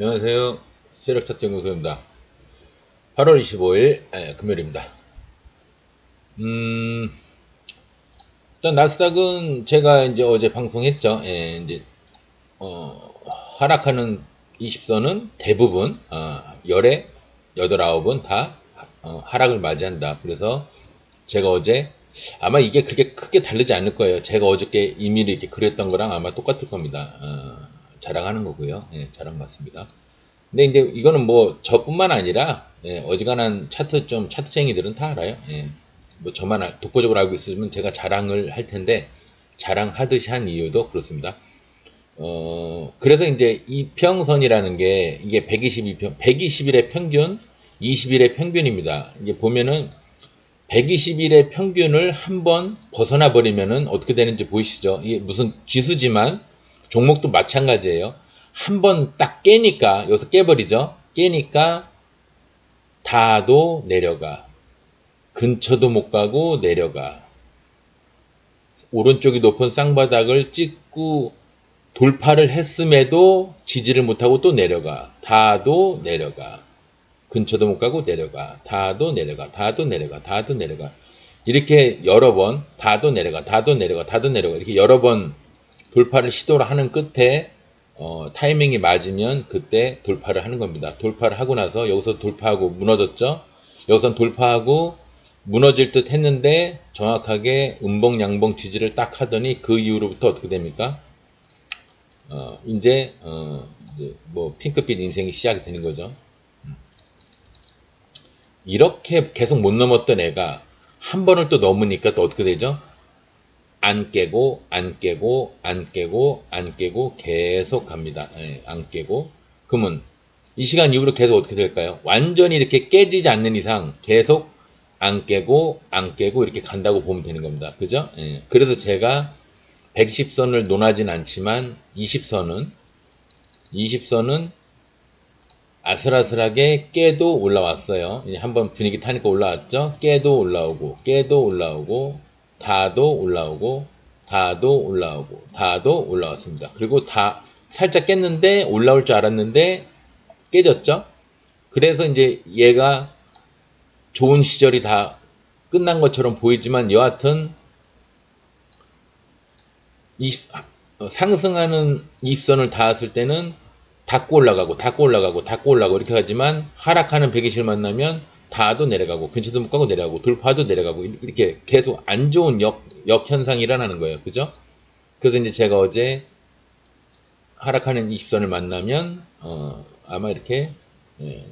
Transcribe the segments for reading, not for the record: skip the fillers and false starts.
안녕하세요. 세력차트연구소입니다. 8월 25일 금요일입니다. 음, 일단 나스닥은 제가 이제 어제 방송했죠. 이제 하락하는 20선은 대부분 열에 8, 9은 다 하락을 맞이한다. 그래서 제가 어제 아마 이게 그렇게 크게 다르지 않을 거예요. 제가 어저께 임의로 이렇게 그렸던 거랑 아마 똑같을 겁니다. 자랑하는 거고요. 자랑 맞습니다. 근데 이제 이거는 뭐 저뿐만 아니라 어지간한 차트쟁이들은 다 알아요. 뭐 저만 독보적으로 알고 있으면 제가 자랑을 할 텐데 자랑하듯이 한 이유도 그렇습니다. 그래서 이제 이평선이라는 게 이게 120일의 평균, 20일의 평균입니다. 이게 보면은 120일의 평균을 한번 벗어나 버리면은 어떻게 되는지 보이시죠? 이게 무슨 기수지만 종목도 마찬가지예요. 한번 딱 깨니까 여기서 깨버리죠. 깨니까 다도 내려가. 근처도 못 가고 내려가. 오른쪽이 높은 쌍바닥을 찍고 돌파를 했음에도 지지를 못하고 또 내려가. 다도 내려가. 근처도 못 가고 내려가. 다도 내려가. 다도 내려가. 다도 내려가. 이렇게 여러 번 다도 내려가. 다도 내려가. 다도 내려가. 이렇게 여러 번 돌파를 시도를 하는 끝에 타이밍이 맞으면 그때 돌파를 하는 겁니다. 돌파를 하고 나서 여기서 돌파하고 무너졌죠. 여기서 돌파하고 무너질 듯 했는데 정확하게 음봉 양봉 지지를 딱 하더니 그 이후로부터 어떻게 됩니까? 이제 뭐 핑크빛 인생이 시작이 되는 거죠. 이렇게 계속 못 넘었던 애가 한 번을 또 넘으니까 또 어떻게 되죠? 안 깨고 안 깨고 안 깨고 안 깨고 계속 갑니다. 안 깨고 그러면 이 시간 이후로 계속 어떻게 될까요? 완전히 이렇게 깨지지 않는 이상 계속 안 깨고 안 깨고 이렇게 간다고 보면 되는 겁니다. 그죠? 그래서 제가 110선을 논하진 않지만 20선은 아슬아슬하게 깨도 올라왔어요. 한번 분위기 타니까 올라왔죠. 깨도 올라오고 깨도 올라오고 다도 올라오고 다도 올라오고 다도 올라왔습니다. 그리고 다 살짝 깼는데 올라올 줄 알았는데 깨졌죠. 그래서 이제 얘가 좋은 시절이 다 끝난 것처럼 보이지만 여하튼 상승하는 20선을 닿았을 때는 닫고 올라가고 닫고 올라가고 닫고 올라가고 이렇게 하지만 하락하는 120을 만나면 다도 내려가고 근처도 못 가고 내려가고 돌파도 내려가고 이렇게 계속 안 좋은 역현상이 일어나는 거예요. 그죠? 그래서 이제 제가 어제 하락하는 20선을 만나면 아마 이렇게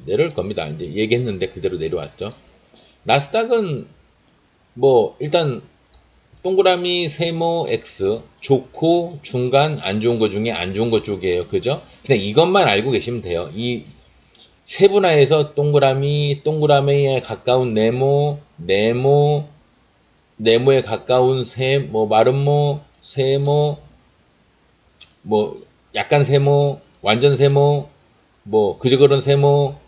내려올 겁니다. 이제 얘기했는데 그대로 내려왔죠. 나스닥은 뭐 일단 동그라미, 세모, X 좋고 중간 안 좋은 거 중에 안 좋은 거 쪽이에요. 그죠? 그냥 이것만 알고 계시면 돼요. 이 세분화해서 동그라미, 동그라미에 가까운 네모, 네모, 네모에 가까운 뭐 마름모, 세모, 뭐 약간 세모, 완전 세모, 뭐 그저 그런 세모,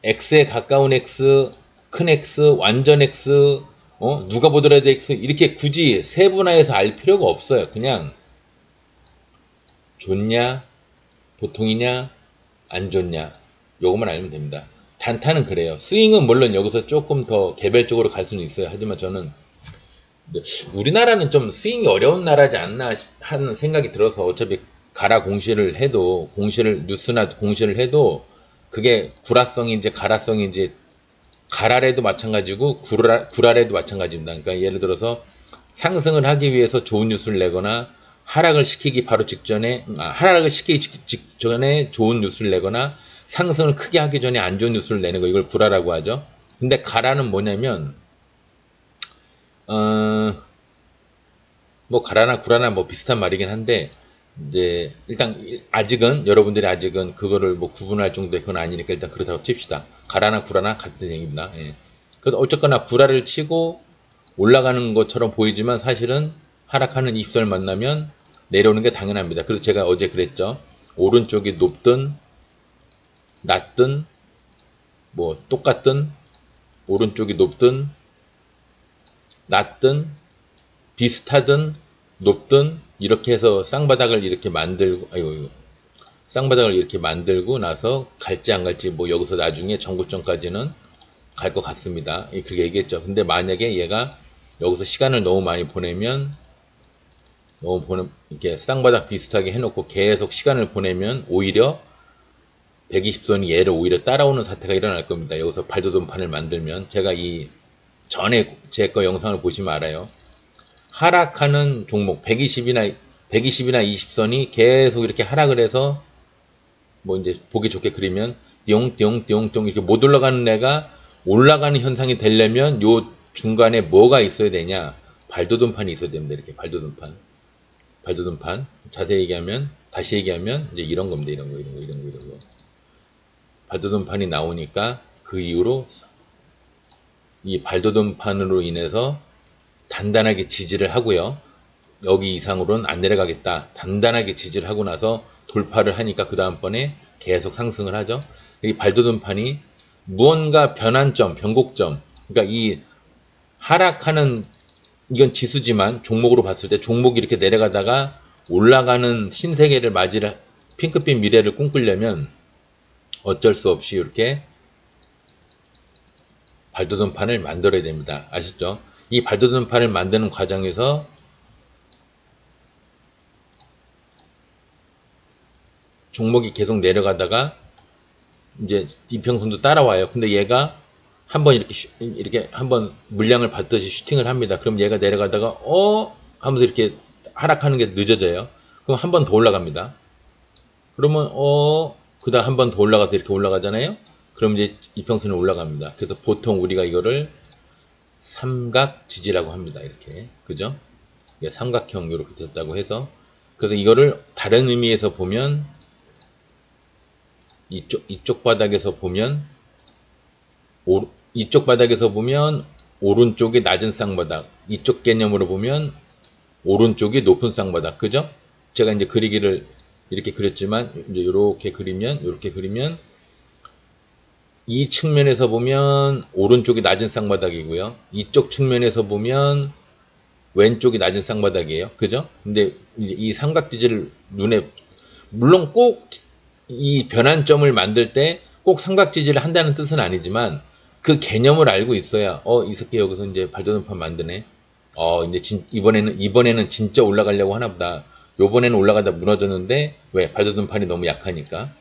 X에 가까운 X, 큰 X, 완전 X, 누가 보더라도 X 이렇게 굳이 세분화해서 알 필요가 없어요. 그냥 좋냐, 보통이냐, 안 좋냐 요것만 알면 됩니다. 단타는 그래요. 스윙은 물론 여기서 조금 더 개별적으로 갈 수는 있어요. 하지만 저는 우리나라는 좀 스윙이 어려운 나라지 않나 하는 생각이 들어서 어차피 가라 공시를 해도 뉴스나 공시를 해도 그게 구라성인지 가라성인지 가라래도 마찬가지고 구라래도 마찬가지입니다. 그러니까 예를 들어서 상승을 하기 위해서 좋은 뉴스를 내거나 하락을 시키기 바로 직전에 하락을 시키기 직전에 좋은 뉴스를 내거나 상승을 크게 하기 전에 안 좋은 뉴스를 내는 거 이걸 구라라고 하죠. 근데 가라는 뭐냐면 뭐 가라나 구라나 뭐 비슷한 말이긴 한데 이제 일단 아직은 여러분들이 아직은 그거를 뭐 구분할 정도의 그건 아니니까 일단 그렇다고 칩시다. 가라나 구라나 같은 얘기입니다. 그래서 어쨌거나 구라를 치고 올라가는 것처럼 보이지만 사실은 하락하는 20선을 만나면 내려오는 게 당연합니다. 그래서 제가 어제 그랬죠. 오른쪽이 높든 낮든 뭐 똑같든 오른쪽이 높든 낮든 비슷하든 높든 이렇게 해서 쌍바닥을 이렇게 만들고 아이고 쌍바닥을 이렇게 만들고 나서 갈지 안 갈지 뭐 여기서 나중에 정고점까지는 갈 것 같습니다. 그렇게 얘기했죠. 근데 만약에 얘가 여기서 시간을 너무 많이 보내면 이렇게 쌍바닥 비슷하게 해놓고 계속 시간을 보내면 오히려 120선이 얘를 오히려 따라오는 사태가 일어날 겁니다. 여기서 발도돈판을 만들면 제가 이 전에 제 거 영상을 보시면 알아요. 하락하는 종목 120이나 20선이 계속 이렇게 하락을 해서 뭐 이제 보기 좋게 그리면 띠용띠용띠용띠용 이렇게 못 올라가는 애가 올라가는 현상이 되려면 요 중간에 뭐가 있어야 되냐? 발도돈판이 있어야 됩니다. 이렇게 발도돈판. 자세히 얘기하면 다시 얘기하면 이제 이런 겁니다. 이런 거. 발도돈판이 나오니까 그 이후로 이 발도돈판으로 인해서 단단하게 지지를 하고요. 여기 이상으로는 안 내려가겠다. 단단하게 지지를 하고 나서 돌파를 하니까 그 다음번에 계속 상승을 하죠. 이 발도돈판이 무언가 변환점, 변곡점, 그러니까 이 하락하는 이건 지수지만 종목으로 봤을 때 종목이 이렇게 내려가다가 올라가는 신세계를 맞이를 핑크빛 미래를 꿈꾸려면 어쩔 수 없이 이렇게 발도돈판을 만들어야 됩니다. 아시죠? 이 발도돈판을 만드는 과정에서 종목이 계속 내려가다가 이제 이평선도 따라와요. 근데 얘가 한번 이렇게 한번 물량을 받듯이 슈팅을 합니다. 그럼 얘가 내려가다가 하면서 이렇게 하락하는 게 늦어져요. 그럼 한 번 더 올라갑니다. 그러면 그다음 한 번 더 올라가서 이렇게 올라가잖아요. 그럼 이제 이평선이 올라갑니다. 그래서 보통 우리가 이거를 삼각 지지라고 합니다. 이렇게 그죠? 삼각형 이렇게 됐다고 해서 그래서 이거를 다른 의미에서 보면 이쪽 바닥에서 보면 이쪽 바닥에서 보면 오른쪽이 낮은 쌍바닥, 이쪽 개념으로 보면 오른쪽이 높은 쌍바닥, 그죠? 제가 이제 그리기를 이렇게 그렸지만 이제 이렇게 그리면 이 측면에서 보면 오른쪽이 낮은 쌍바닥이고요. 이쪽 측면에서 보면 왼쪽이 낮은 쌍바닥이에요. 그죠? 근데 이 삼각지지를 눈에 물론 꼭 이 변환점을 만들 때 꼭 삼각지지를 한다는 뜻은 아니지만 그 개념을 알고 있어야 이 새끼 여기서 이제 발도돈판 만드네. 이제 이번에는 진짜 올라가려고 하나 보다. 요번에는 올라가다 무너졌는데 왜? 발도돈판이 너무 약하니까.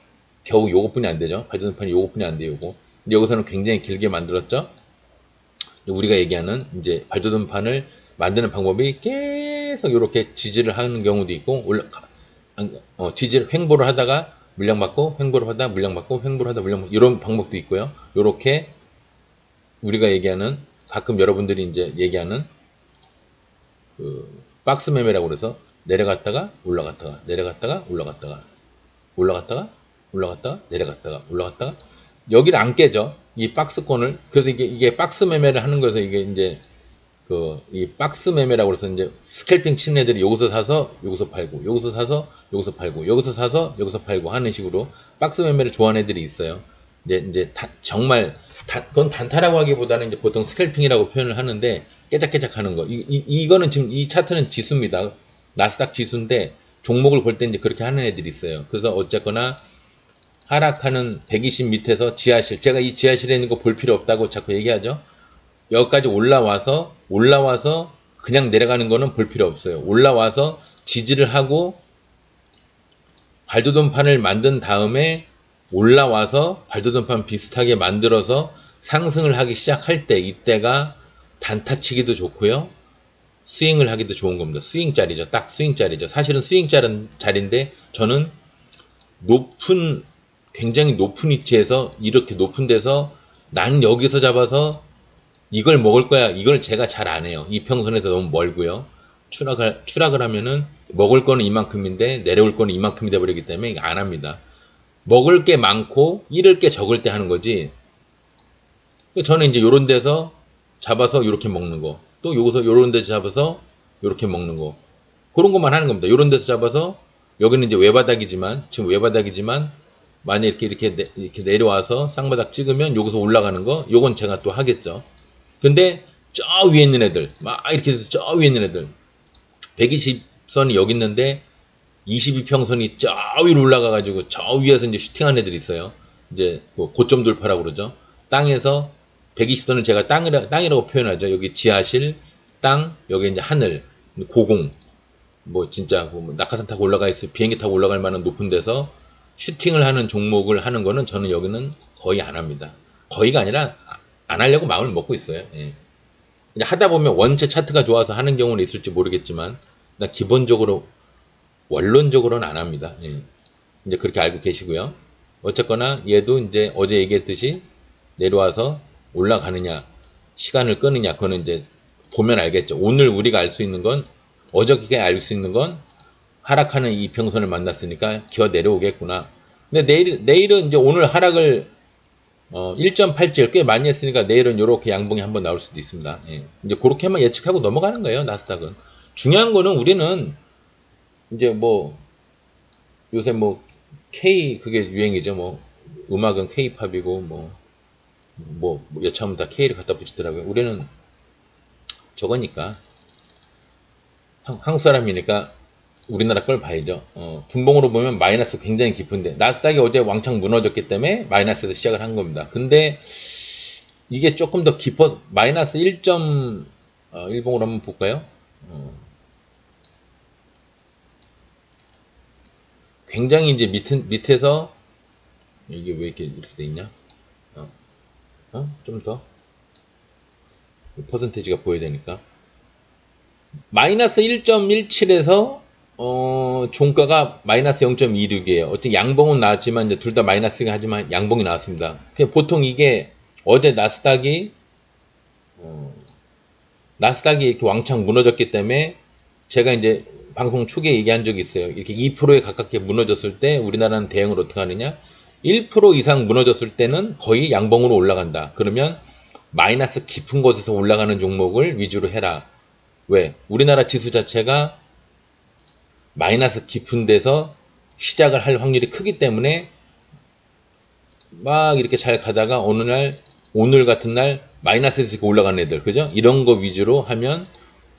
겨우 요것뿐이 안 되죠. 발도돈판이 요것뿐이 안 돼요, 요거. 근데 여기서는 굉장히 길게 만들었죠. 우리가 얘기하는 이제 발도돈판을 만드는 방법이 계속 이렇게 지지를 하는 경우도 있고 지지를 횡보를 하다가 물량 받고 횡보를 하다 물량 받고 횡보를 하다 물량 받고 이런 방법도 있고요. 요렇게 우리가 얘기하는 가끔 여러분들이 이제 얘기하는 그 박스 매매라고 그래서 내려갔다가 올라갔다가 내려갔다가 올라갔다가 내려갔다가 여기를 안 깨죠. 이 박스권을. 그래서 이게 박스 매매를 하는 거에서 이게 이제 이 박스 매매라고 해서 이제 스캘핑 치는 애들이 여기서 사서 여기서 팔고 여기서 사서 여기서 팔고 여기서 사서 여기서 팔고 하는 식으로 박스 매매를 좋아하는 애들이 있어요. 이제 정말 그건 단타라고 하기보다는 이제 보통 스캘핑이라고 표현을 하는데 깨작깨작 하는 거. 이거는 지금 이 차트는 지수입니다. 나스닥 지수인데 종목을 볼 때 이제 그렇게 하는 애들이 있어요. 그래서 어쨌거나 하락하는 120 밑에서 지하실, 제가 이 지하실에 있는 거 볼 필요 없다고 자꾸 얘기하죠. 여기까지 올라와서 그냥 내려가는 거는 볼 필요 없어요. 올라와서 지지를 하고 발도돈판을 만든 다음에 올라와서 발도돈판 비슷하게 만들어서 상승을 하기 시작할 때 이때가 단타치기도 좋고요. 스윙을 하기도 좋은 겁니다. 스윙짜리죠. 딱 스윙짜리죠. 사실은 스윙짜리인데 저는 굉장히 높은 위치에서 이렇게 높은 데서 난 여기서 잡아서 이걸 먹을 거야. 이걸 제가 잘 안 해요. 이평선에서 너무 멀고요. 추락을 하면은 먹을 거는 이만큼인데 내려올 거는 이만큼이 돼버리기 때문에 이거 안 합니다. 먹을 게 많고 잃을 게 적을 때 하는 거지. 저는 이제 요런 데서 잡아서 요렇게 먹는 거. 또 여기서 요런 데서 잡아서 요렇게 먹는 거. 그런 것만 하는 겁니다. 요런 데서 잡아서 여기는 이제 지금 외바닥이지만 만약 이렇게 내려와서 쌍바닥 찍으면 여기서 올라가는 거. 요건 제가 또 하겠죠. 근데 저 위에 있는 애들 막 이렇게 돼서 저 위에 있는 애들 120선이 여기 있는데 22평선이 저 위로 올라가가지고 저 위에서 이제 슈팅한 애들이 있어요. 이제 그 고점 돌파라고 그러죠. 땅에서 120선을 제가 땅이라고 표현하죠. 여기 지하실, 땅, 여기 이제 하늘, 고공, 뭐 진짜 뭐 낙하산 타고 올라가 있을 비행기 타고 올라갈 만한 높은 데서 슈팅을 하는 종목을 하는 거는 저는 여기는 거의 안 합니다. 거의가 아니라 안 하려고 마음을 먹고 있어요. 예. 이제 하다 보면 원체 차트가 좋아서 하는 경우는 있을지 모르겠지만 나 기본적으로 원론적으로는 안 합니다. 예. 이제 그렇게 알고 계시고요. 어쨌거나 얘도 이제 어제 얘기했듯이 내려와서 올라가느냐 시간을 끄느냐 그거는 이제 보면 알겠죠. 오늘 우리가 알 수 있는 건 어저께 알 수 있는 건 하락하는 이평선을 만났으니까 기어 내려오겠구나. 근데 내일은 이제 오늘 하락을 1.87 꽤 많이 했으니까 내일은 이렇게 양봉이 한번 나올 수도 있습니다. 예. 이제 그렇게만 예측하고 넘어가는 거예요. 나스닥은. 중요한 거는 우리는 이제 뭐 요새 뭐 K 그게 유행이죠. 뭐 음악은 K-팝이고 뭐 여차하면 다 K를 갖다 붙이더라고요. 우리는 저거니까 한국 사람이니까 우리나라 걸 봐야죠. 분봉으로 보면 마이너스 굉장히 깊은데 나스닥이 어제 왕창 무너졌기 때문에 마이너스에서 시작을 한 겁니다. 근데 이게 조금 더 깊어 마이너스 1.10으로 한번 볼까요? 굉장히 이제 밑에서 이게 왜 이렇게 돼 있냐? 좀 더 퍼센테이지가 보여야 되니까 마이너스 1.17에서 종가가 마이너스 0.26이에요. 어쨌든 양봉은 나왔지만 이제 둘 다 마이너스가 하지만 양봉이 나왔습니다. 보통 이게 어제 나스닥이 이렇게 왕창 무너졌기 때문에 제가 이제 방송 초기에 얘기한 적이 있어요. 이렇게 2%에 가깝게 무너졌을 때 우리나라는 대응을 어떻게 하느냐? 1% 이상 무너졌을 때는 거의 양봉으로 올라간다. 그러면 마이너스 깊은 곳에서 올라가는 종목을 위주로 해라. 왜? 우리나라 지수 자체가 마이너스 깊은 데서 시작을 할 확률이 크기 때문에 막 이렇게 잘 가다가 어느 날 오늘 같은 날 마이너스에서 올라가는 애들 그죠? 이런 거 위주로 하면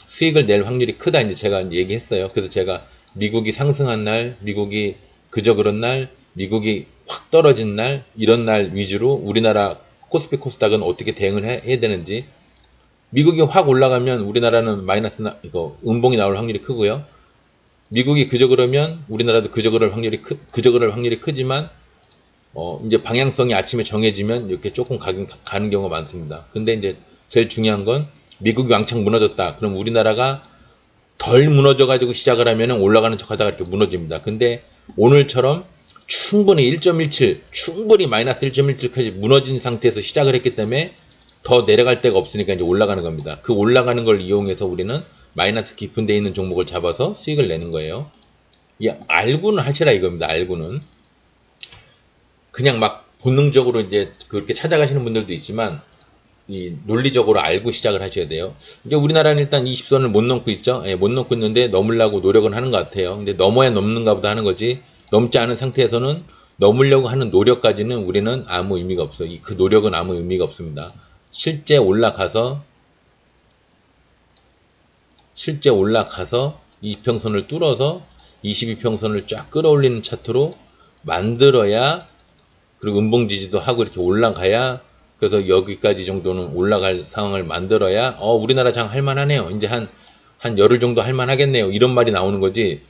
수익을 낼 확률이 크다 이제 제가 얘기했어요. 그래서 제가 미국이 상승한 날, 미국이 그저 그런 날, 미국이 확 떨어진 날 이런 날 위주로 우리나라 코스피 코스닥은 어떻게 대응을 해야 되는지 미국이 확 올라가면 우리나라는 마이너스 이거 음봉이 나올 확률이 크고요. 미국이 그저 그러면 우리나라도 그저 그럴 확률이 크지만 이제 방향성이 아침에 정해지면 이렇게 조금 가는 경우가 많습니다. 근데 이제 제일 중요한 건 미국이 왕창 무너졌다. 그럼 우리나라가 덜 무너져가지고 시작을 하면 올라가는 척 하다가 이렇게 무너집니다. 근데 오늘처럼 충분히 1.17, 충분히 마이너스 1.17까지 무너진 상태에서 시작을 했기 때문에 더 내려갈 데가 없으니까 이제 올라가는 겁니다. 그 올라가는 걸 이용해서 우리는 마이너스 깊은 데 있는 종목을 잡아서 수익을 내는 거예요. 알고는 하시라 이겁니다. 알고는. 그냥 막 본능적으로 이제 그렇게 찾아가시는 분들도 있지만 이 논리적으로 알고 시작을 하셔야 돼요. 이제 우리나라는 일단 20선을 못 넘고 있죠. 예, 못 넘고 있는데 넘으려고 노력은 하는 것 같아요. 근데 넘어야 넘는가 보다 하는 거지. 넘지 않은 상태에서는 넘으려고 하는 노력까지는 우리는 아무 의미가 없어요. 그 노력은 아무 의미가 없습니다. 실제 올라가서 이평선을 뚫어서 22평선을 쫙 끌어올리는 차트로 만들어야 그리고 음봉 지지도 하고 이렇게 올라가야 그래서 여기까지 정도는 올라갈 상황을 만들어야 우리나라 장 할만하네요. 이제 한 열흘 정도 할만하겠네요. 이런 말이 나오는 거지.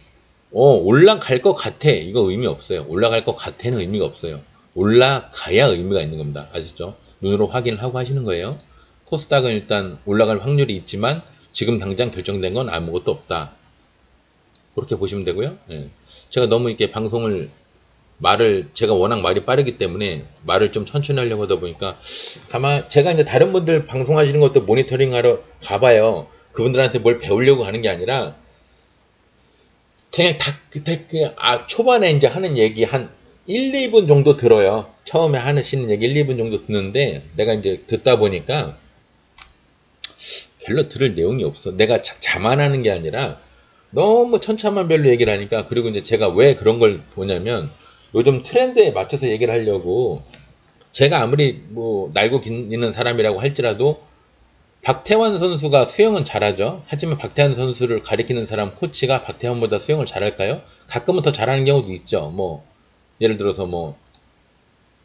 올라갈 것 같아. 이거 의미 없어요. 올라갈 것 같아는 의미가 없어요. 올라가야 의미가 있는 겁니다. 아시죠? 눈으로 확인을 하고 하시는 거예요. 코스닥은 일단 올라갈 확률이 있지만 지금 당장 결정된 건 아무것도 없다. 그렇게 보시면 되고요. 예. 제가 너무 이렇게 제가 워낙 말이 빠르기 때문에 말을 좀 천천히 하려고 하다 보니까 제가 이제 다른 분들 방송하시는 것도 모니터링 하러 가봐요. 그분들한테 뭘 배우려고 하는 게 아니라 그냥 초반에 이제 하는 얘기 한 1, 2분 정도 들어요. 처음에 하시는 얘기 1, 2분 정도 듣는데 내가 이제 듣다 보니까 별로 들을 내용이 없어. 내가 자만하는 게 아니라 너무 천차만별로 얘기를 하니까 그리고 이제 제가 왜 그런 걸 보냐면 요즘 트렌드에 맞춰서 얘기를 하려고 제가 아무리 뭐 날고 있는 사람이라고 할지라도 박태환 선수가 수영은 잘하죠. 하지만 박태환 선수를 가리키는 사람 코치가 박태환보다 수영을 잘할까요? 가끔은 더 잘하는 경우도 있죠. 뭐 예를 들어서 뭐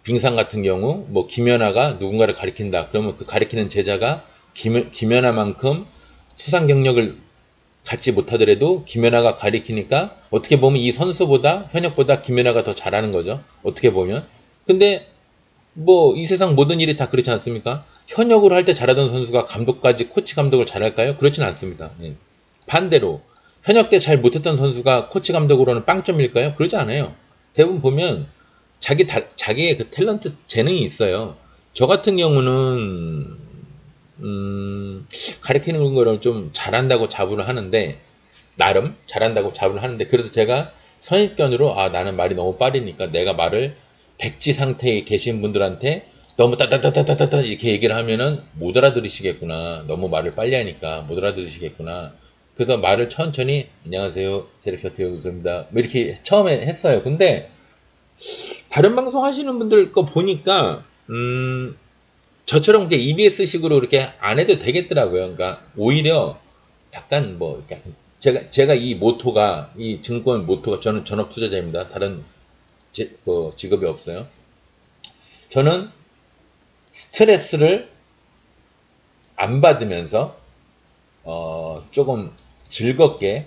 빙상 같은 경우 뭐 김연아가 누군가를 가리킨다. 그러면 그 가리키는 제자가 김연아만큼 수상 경력을 갖지 못하더라도 김연아가 가리키니까 어떻게 보면 이 선수보다 현역보다 김연아가 더 잘하는 거죠. 어떻게 보면. 근데 뭐 이 세상 모든 일이 다 그렇지 않습니까? 현역으로 할 때 잘하던 선수가 감독까지 코치 감독을 잘할까요? 그렇지는 않습니다. 예. 반대로 현역 때 잘 못했던 선수가 코치 감독으로는 빵점일까요? 그러지 않아요. 대부분 보면 자기의 그 탤런트 재능이 있어요. 저 같은 경우는 가르치는 거를 좀 잘한다고 자부를 하는데 나름 잘한다고 자부를 하는데 그래서 제가 선입견으로 나는 말이 너무 빠르니까 내가 말을 백지 상태에 계신 분들한테 너무 따따따따따따 이렇게 얘기를 하면은 못 알아들으시겠구나. 너무 말을 빨리 하니까 못 알아들으시겠구나. 그래서 말을 천천히 안녕하세요. 세렉셔트 연구소입니다. 뭐 이렇게 처음에 했어요. 근데 다른 방송 하시는 분들 거 보니까 저처럼 이렇게 EBS식으로 이렇게 안 해도 되겠더라고요. 그러니까 오히려 약간 뭐 제가 이 모토가 이 증권 모토가 저는 전업 투자자입니다. 다른 직업이 없어요. 저는 스트레스를 안 받으면서 조금 즐겁게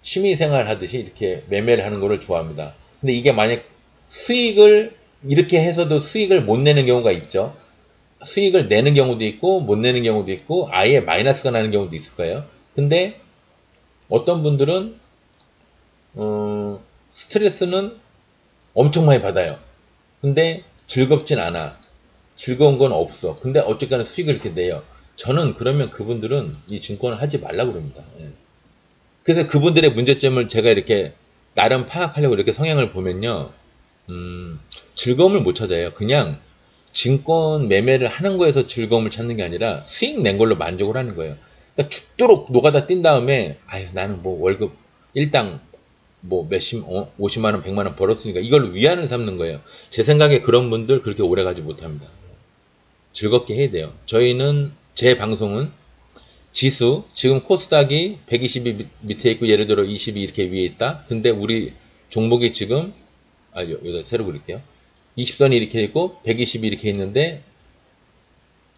취미생활 하듯이 이렇게 매매를 하는 거를 좋아합니다. 근데 이게 만약 수익을 이렇게 해서도 수익을 못 내는 경우가 있죠. 수익을 내는 경우도 있고 못 내는 경우도 있고 아예 마이너스가 나는 경우도 있을 거예요. 근데 어떤 분들은 스트레스는 엄청 많이 받아요. 근데 즐겁진 않아. 즐거운 건 없어. 근데 어쨌거나 수익을 이렇게 내요. 저는 그러면 그분들은 이 증권을 하지 말라고 그럽니다. 예. 그래서 그분들의 문제점을 제가 이렇게 나름 파악하려고 이렇게 성향을 보면요. 즐거움을 못 찾아요. 그냥 증권 매매를 하는 거에서 즐거움을 찾는 게 아니라 수익 낸 걸로 만족을 하는 거예요. 그러니까 죽도록 노가다 뛴 다음에 나는 뭐 월급 일당 뭐 50만 원, 100만 원 벌었으니까 이걸로 위안을 삼는 거예요. 제 생각에 그런 분들 그렇게 오래 가지 못합니다. 즐겁게 해야 돼요. 제 방송은 지수, 지금 코스닥이 120이 밑에 있고 예를 들어 20이 이렇게 위에 있다. 근데 우리 종목이 지금 여기다 새로 그릴게요. 20선이 이렇게 있고 120이 이렇게 있는데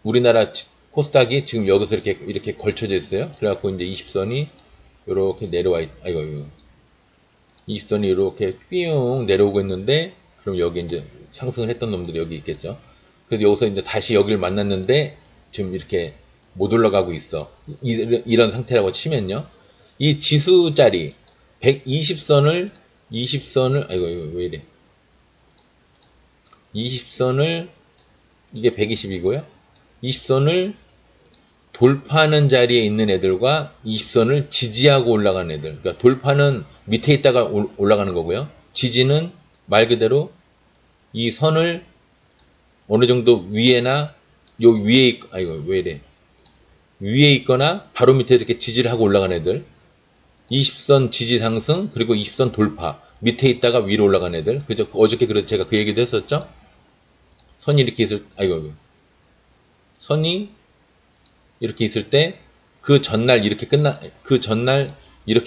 우리나라 코스닥이 지금 여기서 이렇게 걸쳐져 있어요. 그래갖고 이제 20선이 이렇게 내려와 이거 20선이 이렇게 삐용 내려오고 있는데 그럼 여기 이제 상승을 했던 놈들이 여기 있겠죠. 그래서 여기서 이제 다시 여기를 만났는데 지금 이렇게 못 올라가고 있어. 이런 상태라고 치면요. 이 지수 자리 120선을 이거 왜 이래? 20선을 이게 120이고요. 20선을 돌파하는 자리에 있는 애들과 20선을 지지하고 올라가는 애들. 그러니까 돌파는 밑에 있다가 올라가는 거고요. 지지는 말 그대로 이 선을 어느 정도 위에나 요 위에 이거 왜 이래? 위에 있거나 바로 밑에 이렇게 지지를 하고 올라가는 애들. 20선 지지 상승 그리고 20선 돌파. 밑에 있다가 위로 올라가는 애들. 그죠? 어저께 그래서 제가 그 얘기도 했었죠. 선이 이렇게 있을 선이 이렇게 있을 때 그 전날 이렇게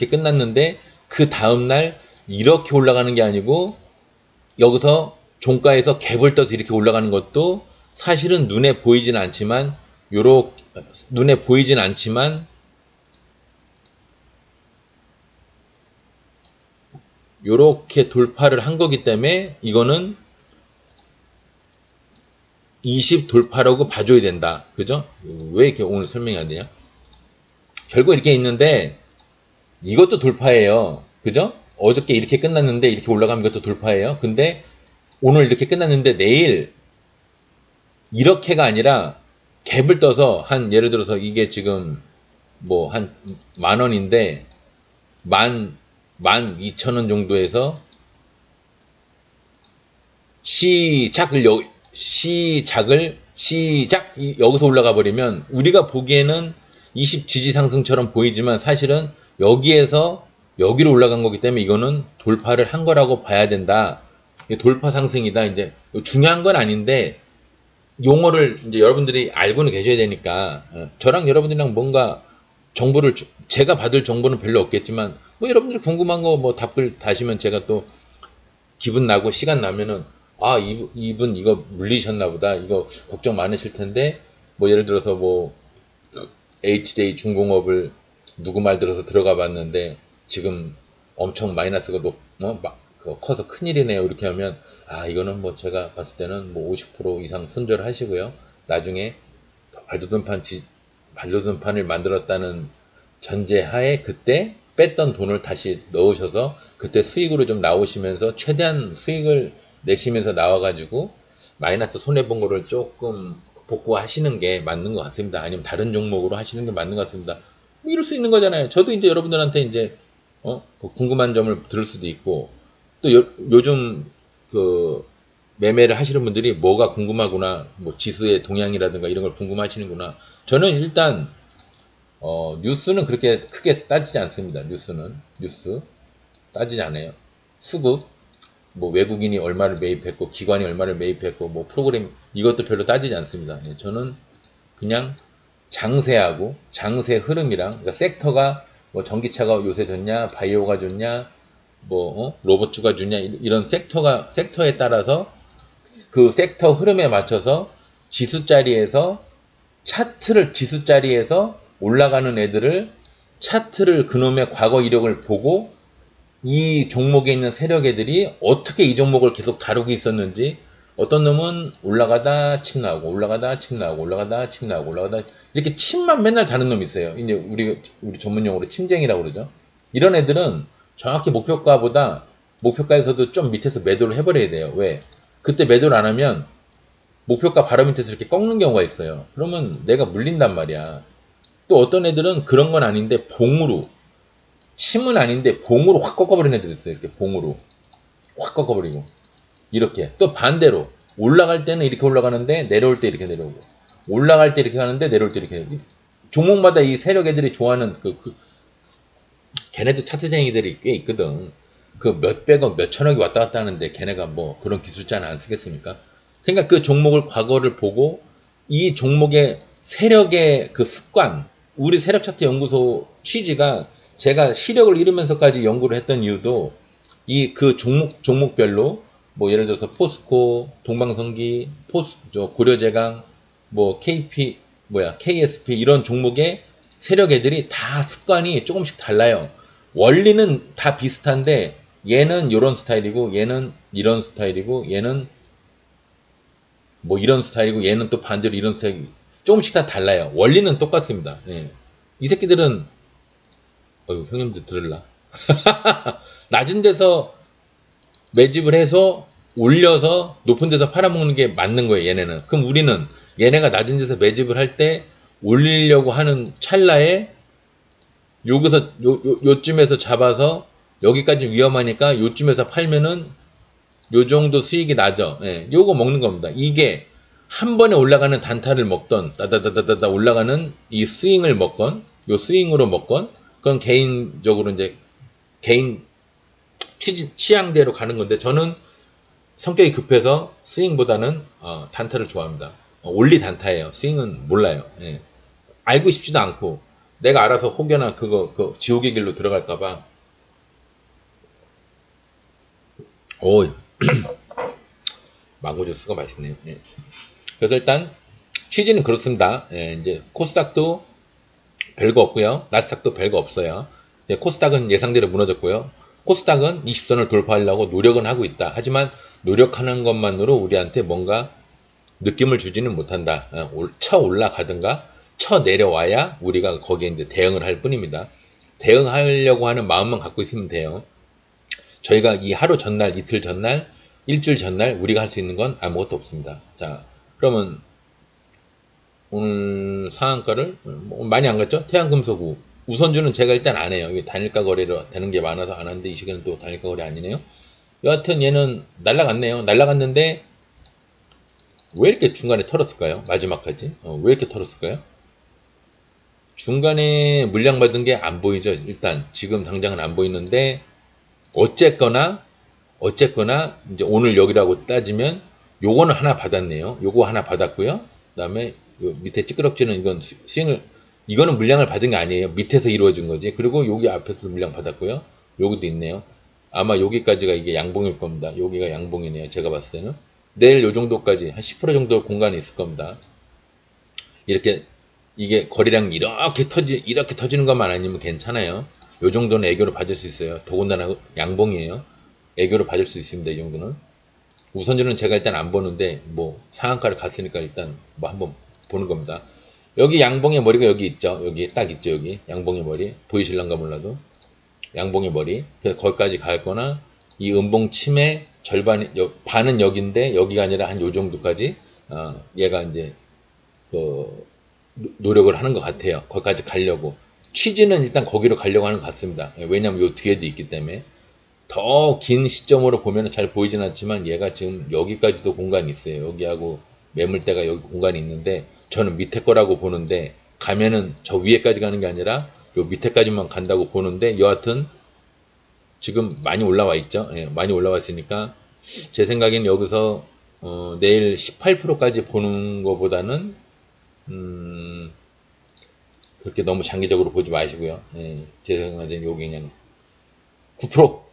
끝났는데 그 다음날 이렇게 올라가는 게 아니고 여기서 종가에서 갭을 떠서 이렇게 올라가는 것도 사실은 눈에 보이진 않지만 요렇게 돌파를 한 거기 때문에 이거는 20 돌파라고 봐줘야 된다. 그죠? 왜 이렇게 오늘 설명이 안 되냐? 결국 이렇게 있는데 이것도 돌파예요. 그죠? 어저께 이렇게 끝났는데 이렇게 올라가면 이것도 돌파예요. 근데 오늘 이렇게 끝났는데 내일 이렇게가 아니라 갭을 떠서 예를 들어서 이게 지금 뭐 한 10,000원인데 12,000원 정도에서 여기서 올라가 버리면 우리가 보기에는 20 지지 상승처럼 보이지만 사실은 여기에서 여기로 올라간 거기 때문에 이거는 돌파를 한 거라고 봐야 된다. 돌파 상승이다. 이제 중요한 건 아닌데 용어를 이제 여러분들이 알고는 계셔야 되니까 저랑 여러분들이랑 뭔가 정보를 제가 받을 정보는 별로 없겠지만 뭐 여러분들 궁금한 거 뭐 답글 다시면 제가 또 기분 나고 시간 나면은 아 이분 이거 물리셨나 보다 이거 걱정 많으실 텐데 뭐 예를 들어서 뭐 HJ 중공업을 누구 말 들어서 들어가 봤는데 지금 엄청 마이너스가 커서 큰일이네요. 이렇게 하면 아 이거는 뭐 제가 봤을 때는 뭐 50% 이상 손절하시고요. 나중에 발로든판을 만들었다는 전제하에 그때 뺐던 돈을 다시 넣으셔서 그때 수익으로 좀 나오시면서 최대한 수익을 내시면서 나와가지고 마이너스 손해본 거를 조금 복구하시는 게 맞는 것 같습니다. 아니면 다른 종목으로 하시는 게 맞는 것 같습니다. 뭐 이럴 수 있는 거잖아요. 저도 이제 여러분들한테 이제 그 궁금한 점을 들을 수도 있고 또 요즘 그 매매를 하시는 분들이 뭐가 궁금하구나 뭐 지수의 동향이라든가 이런 걸 궁금하시는구나. 저는 일단 뉴스는 그렇게 크게 따지지 않습니다. 뉴스 따지지 않아요. 수급 뭐 외국인이 얼마를 매입했고 기관이 얼마를 매입했고 뭐 프로그램 이것도 별로 따지지 않습니다. 예, 저는 그냥 장세하고 장세 흐름이랑 그러니까 섹터가 뭐 전기차가 요새 좋냐 바이오가 좋냐 뭐 로봇주가 좋냐 이런 섹터에 따라서 그 섹터 흐름에 맞춰서 지수 자리에서 지수 자리에서 올라가는 애들을 차트를 그놈의 과거 이력을 보고 이 종목에 있는 세력 애들이 어떻게 이 종목을 계속 다루고 있었는지 어떤 놈은 올라가다 침 나오고 올라가다 침 나오고 올라가다 침 나오고 올라가다 이렇게 침만 맨날 다는 놈이 있어요. 이제 우리 전문 용어로 침쟁이라고 그러죠. 이런 애들은 정확히 목표가에서도 좀 밑에서 매도를 해버려야 돼요. 왜? 그때 매도를 안 하면 목표가 바로 밑에서 이렇게 꺾는 경우가 있어요. 그러면 내가 물린단 말이야. 또 어떤 애들은 그런 건 아닌데 봉으로 침은 아닌데 봉으로 확 꺾어버리는 애들 있어요. 이렇게 봉으로 확 꺾어버리고 이렇게 또 반대로 올라갈 때는 이렇게 올라가는데 내려올 때 이렇게 내려오고 올라갈 때 이렇게 가는데 내려올 때 이렇게 종목마다 이 세력 애들이 좋아하는 걔네도 차트쟁이들이 꽤 있거든. 그 몇백억 몇천억이 왔다 갔다 하는데 걔네가 뭐 그런 기술자는 안 쓰겠습니까? 그러니까 그 종목을 과거를 보고 이 종목의 세력의 그 습관 우리 세력 차트 연구소 취지가 제가 시력을 잃으면서까지 연구를 했던 이유도 이 그 종목별로 뭐 예를 들어서 포스코, 동방성기, 고려제강, 뭐 KSP 이런 종목의 세력 애들이 다 습관이 조금씩 달라요. 원리는 다 비슷한데 얘는 이런 스타일이고 얘는 이런 스타일이고 얘는 뭐 이런 스타일이고 얘는 또 반대로 이런 스타일 조금씩 다 달라요. 원리는 똑같습니다. 예. 이 새끼들은 형님들 들을라. 낮은 데서 매집을 해서 올려서 높은 데서 팔아먹는 게 맞는 거예요. 얘네는. 그럼 우리는 얘네가 낮은 데서 매집을 할 때 올리려고 하는 찰나에 여기서 요쯤에서 잡아서 여기까지 위험하니까 요쯤에서 팔면은 요 정도 수익이 나죠. 예, 요거 먹는 겁니다. 이게 한 번에 올라가는 단타를 먹던 따다다다다다 올라가는 이 스윙을 먹건 요 스윙으로 먹건 그건 개인적으로 이제 개인 취향대로 가는 건데 저는 성격이 급해서 스윙보다는 단타를 좋아합니다. 올리 단타예요. 스윙은 몰라요. 예. 알고 싶지도 않고 내가 알아서 혹여나 그 지옥의 길로 들어갈까봐 망고 주스가 맛있네요. 예. 그래서 일단 취지는 그렇습니다. 예, 이제 코스닥도 별거 없고요. 나스닥도 별거 없어요. 예, 코스닥은 예상대로 무너졌고요. 코스닥은 20선을 돌파하려고 노력은 하고 있다. 하지만 노력하는 것만으로 우리한테 뭔가 느낌을 주지는 못한다. 쳐 올라가든가 쳐 내려와야 우리가 거기에 이제 대응을 할 뿐입니다. 대응하려고 하는 마음만 갖고 있으면 돼요. 저희가 이 하루 전날, 이틀 전날, 일주일 전날 우리가 할 수 있는 건 아무것도 없습니다. 자, 그러면 오늘 상한가를 많이 안 갔죠? 태양금속우 우선주는 제가 일단 안 해요. 이게 단일가 거래로 되는 게 많아서 안 하는데 이 시간은 또 단일가 거래 아니네요. 여하튼 얘는 날라갔네요. 날라갔는데 왜 이렇게 중간에 털었을까요? 마지막까지 왜 이렇게 털었을까요? 중간에 물량 받은 게 안 보이죠. 일단 지금 당장은 안 보이는데 어쨌거나 이제 오늘 여기라고 따지면 요거는 하나 받았네요. 요거 하나 받았고요. 그다음에 요 밑에 찌끄럭지는 이건 스윙을 이거는 물량을 받은 게 아니에요. 밑에서 이루어진 거지. 그리고 여기 앞에서 물량 받았고요. 여기도 있네요. 아마 여기까지가 이게 양봉일 겁니다. 여기가 양봉이네요. 제가 봤을 때는 내일 요 정도까지 한 10% 정도 공간이 있을 겁니다. 이렇게 이게 거래량 이렇게 터지는 것만 아니면 괜찮아요. 요 정도는 애교로 봐줄 수 있어요. 더군다나 양봉이에요. 애교로 봐줄 수 있습니다. 이 정도는. 우선주는 제가 일단 안 보는데 뭐 상한가를 갔으니까 일단 뭐 한번 보는 겁니다. 여기 양봉의 머리가 여기 있죠. 여기 딱 있죠. 여기 양봉의 머리 보이실란가 몰라도 양봉의 머리. 그래서 거기까지 갈 거나 이 음봉 침의 절반 반은 여기인데 여기가 아니라 한 요 정도까지 얘가 이제 그 노력을 하는 것 같아요. 거기까지 가려고 취지는 일단 거기로 가려고 하는 것 같습니다. 왜냐하면 요 뒤에도 있기 때문에. 더 긴 시점으로 보면 잘 보이진 않지만 얘가 지금 여기까지도 공간이 있어요. 여기하고 매물대가 여기 공간이 있는데 저는 밑에 거라고 보는데 가면은 저 위에까지 가는 게 아니라 요 밑에까지만 간다고 보는데 여하튼 지금 많이 올라와 있죠. 예, 많이 올라왔으니까 제 생각엔 여기서 내일 18%까지 보는 것보다는 그렇게 너무 장기적으로 보지 마시고요. 예, 제 생각엔 여기 그냥 9%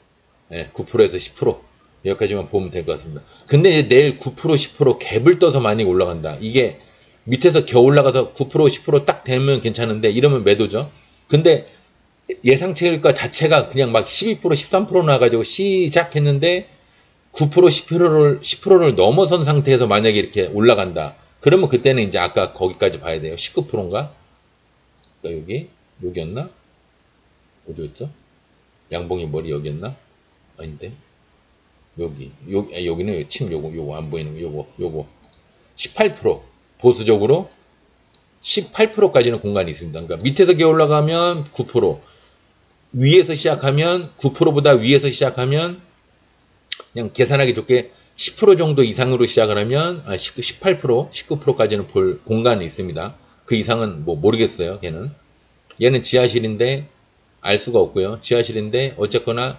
예, 9%에서 10% 여기까지만 보면 될 것 같습니다. 근데 내일 9% 10% 갭을 떠서 많이 올라간다. 이게 밑에서 겨 올라가서 9% 10%딱 되면 괜찮은데 이러면 매도죠. 근데 예상치가 자체가 그냥 막 12% 13% 나가지고 시작했는데 9% 10%를 넘어선 상태에서 만약에 이렇게 올라간다. 그러면 그때는 이제 아까 거기까지 봐야 돼요. 19%인가? 여기였나? 어디였죠? 양봉이 머리 여기였나? 아닌데 여기는 침 요거 안 보이는 거 요거 18% 보수적으로 18%까지는 공간이 있습니다. 그러니까 밑에서 기어 올라가면 9% 위에서 시작하면 9%보다 위에서 시작하면 그냥 계산하기 좋게 10% 정도 이상으로 시작을 하면 18% 19%까지는 볼 공간이 있습니다. 그 이상은 뭐 모르겠어요. 얘는 지하실인데 알 수가 없고요. 지하실인데 어쨌거나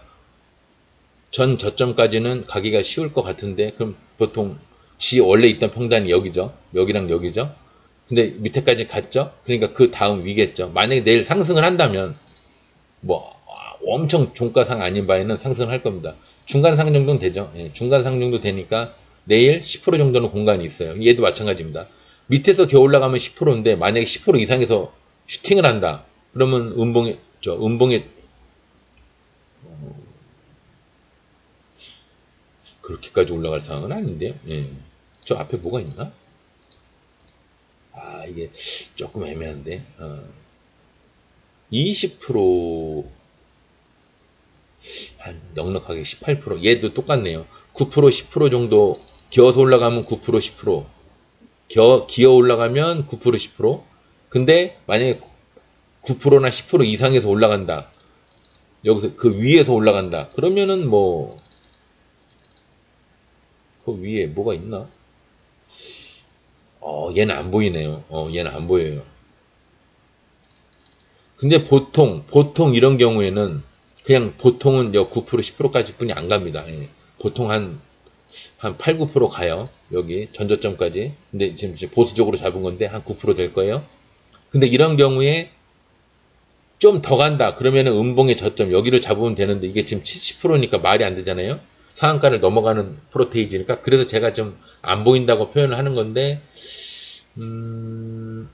전 저점까지는 가기가 쉬울 것 같은데 그럼 보통 지 원래 있던 평단이 여기죠. 여기랑 여기죠. 근데 밑에까지 갔죠. 그러니까 그 다음 위겠죠. 만약에 내일 상승을 한다면 뭐 엄청 종가상 아닌 바에는 상승을 할 겁니다. 중간상 정도는 되죠. 예, 중간상 정도 되니까 내일 10% 정도는 공간이 있어요. 얘도 마찬가지입니다. 밑에서 겨우 올라가면 10%인데 만약에 10% 이상에서 슈팅을 한다. 그러면 음봉에 그렇게까지 올라갈 상황은 아닌데요. 예. 저 앞에 뭐가 있나? 이게 조금 애매한데. 20%, 한 넉넉하게 18%. 얘도 똑같네요. 9%, 10% 정도 기어서 올라가면 9%, 10%. 기어 올라가면 9%, 10%. 근데 만약에 9%나 10% 이상에서 올라간다. 여기서 그 위에서 올라간다. 그러면은 뭐 그 위에 뭐가 있나? 얘는 안 보이네요. 얘는 안 보여요. 근데 보통 이런 경우에는 그냥 보통은 9% 10%까지 뿐이 안 갑니다. 예. 보통 한 8, 9% 가요. 여기 전저점까지. 근데 지금 보수적으로 잡은 건데 한 9%될 거예요. 근데 이런 경우에 좀 더 간다. 그러면은 음봉의 저점 여기를 잡으면 되는데 이게 지금 70%니까 말이 안 되잖아요. 상한가를 넘어가는 프로테이지니까 그래서 제가 좀 안 보인다고 표현을 하는 건데 그냥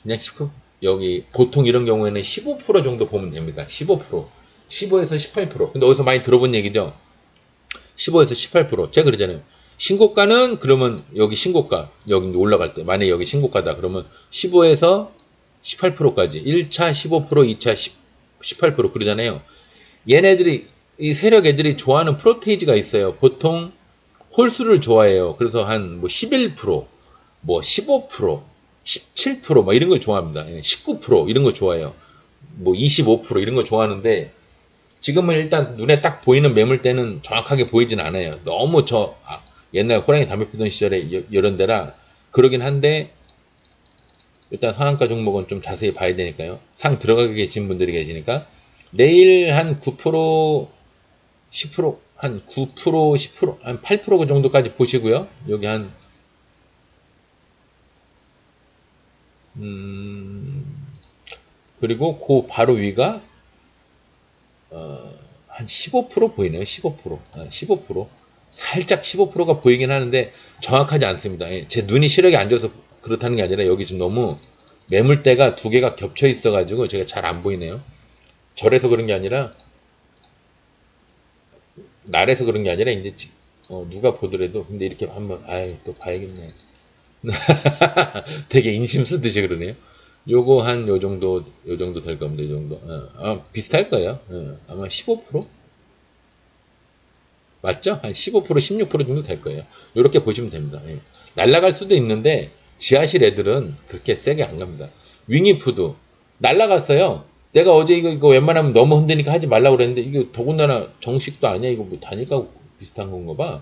10% 여기 보통 이런 경우에는 15% 정도 보면 됩니다. 15% 15에서 18% 근데 어디서 많이 들어본 얘기죠. 15에서 18% 제가 그러잖아요. 신고가는 그러면 여기 신고가 여기 올라갈 때 만약에 여기 신고가다 그러면 15에서 18%까지 1차 15% 2차 18% 그러잖아요. 얘네들이 이 세력 애들이 좋아하는 프로테이지가 있어요. 보통 홀수를 좋아해요. 그래서 한 뭐 11%, 뭐 15%, 17%, 뭐 이런 걸 좋아합니다. 19% 이런 거 좋아해요. 뭐 25% 이런 거 좋아하는데 지금은 일단 눈에 딱 보이는 매물대는 정확하게 보이진 않아요. 너무 옛날 호랑이 담배 피던 시절에 이런 데라 그러긴 한데 일단 상한가 종목은 좀 자세히 봐야 되니까요. 상 들어가게 계신 분들이 계시니까 내일 한 9%, 10% 한 9%, 10%, 한 8% 정도까지 보시고요. 여기 한, 그리고 그 바로 위가, 한 15% 보이네요. 15%. 15%. 살짝 15%가 보이긴 하는데 정확하지 않습니다. 예, 제 눈이 시력이 안 좋아서 그렇다는 게 아니라 여기 좀 너무 매물대가 두 개가 겹쳐 있어가지고 제가 잘 안 보이네요. 절에서 그런 게 아니라, 날에서 그런 게 아니라 이제 누가 보더라도 근데 이렇게 한번 아유 또 봐야겠네. 되게 인심 쓰듯이 그러네요. 요거 한 요 정도 될 겁니다. 요 정도. 비슷할 거예요. 아마 15%? 맞죠? 한 15%, 16% 정도 될 거예요. 요렇게 보시면 됩니다. 예. 날아갈 수도 있는데 지하실 애들은 그렇게 세게 안 갑니다. 윙이푸드 날아갔어요. 내가 어제 이거 웬만하면 너무 흔드니까 하지 말라고 그랬는데 이게 더군다나 정식도 아니야. 이거 뭐 다니까 비슷한 건가 봐.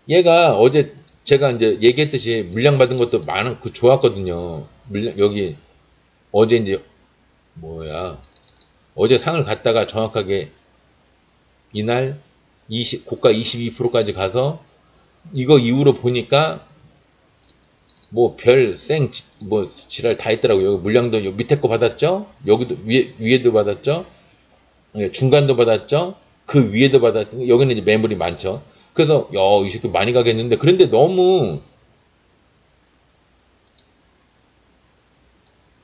얘가 어제 제가 이제 얘기했듯이 물량 받은 것도 많은 그 좋았거든요. 물량 여기 어제 이제 뭐야 어제 상을 갖다가 정확하게 이날 20 고가 22%까지 가서 이거 이후로 보니까 뭐 별 생 뭐 지랄 다 있더라고요. 여기 물량도 요 밑에 거 받았죠. 여기도 위에도 받았죠. 예, 중간도 받았죠. 그 위에도 받았죠. 여기는 이제 매물이 많죠. 그래서 이 새끼 많이 가겠는데 그런데 너무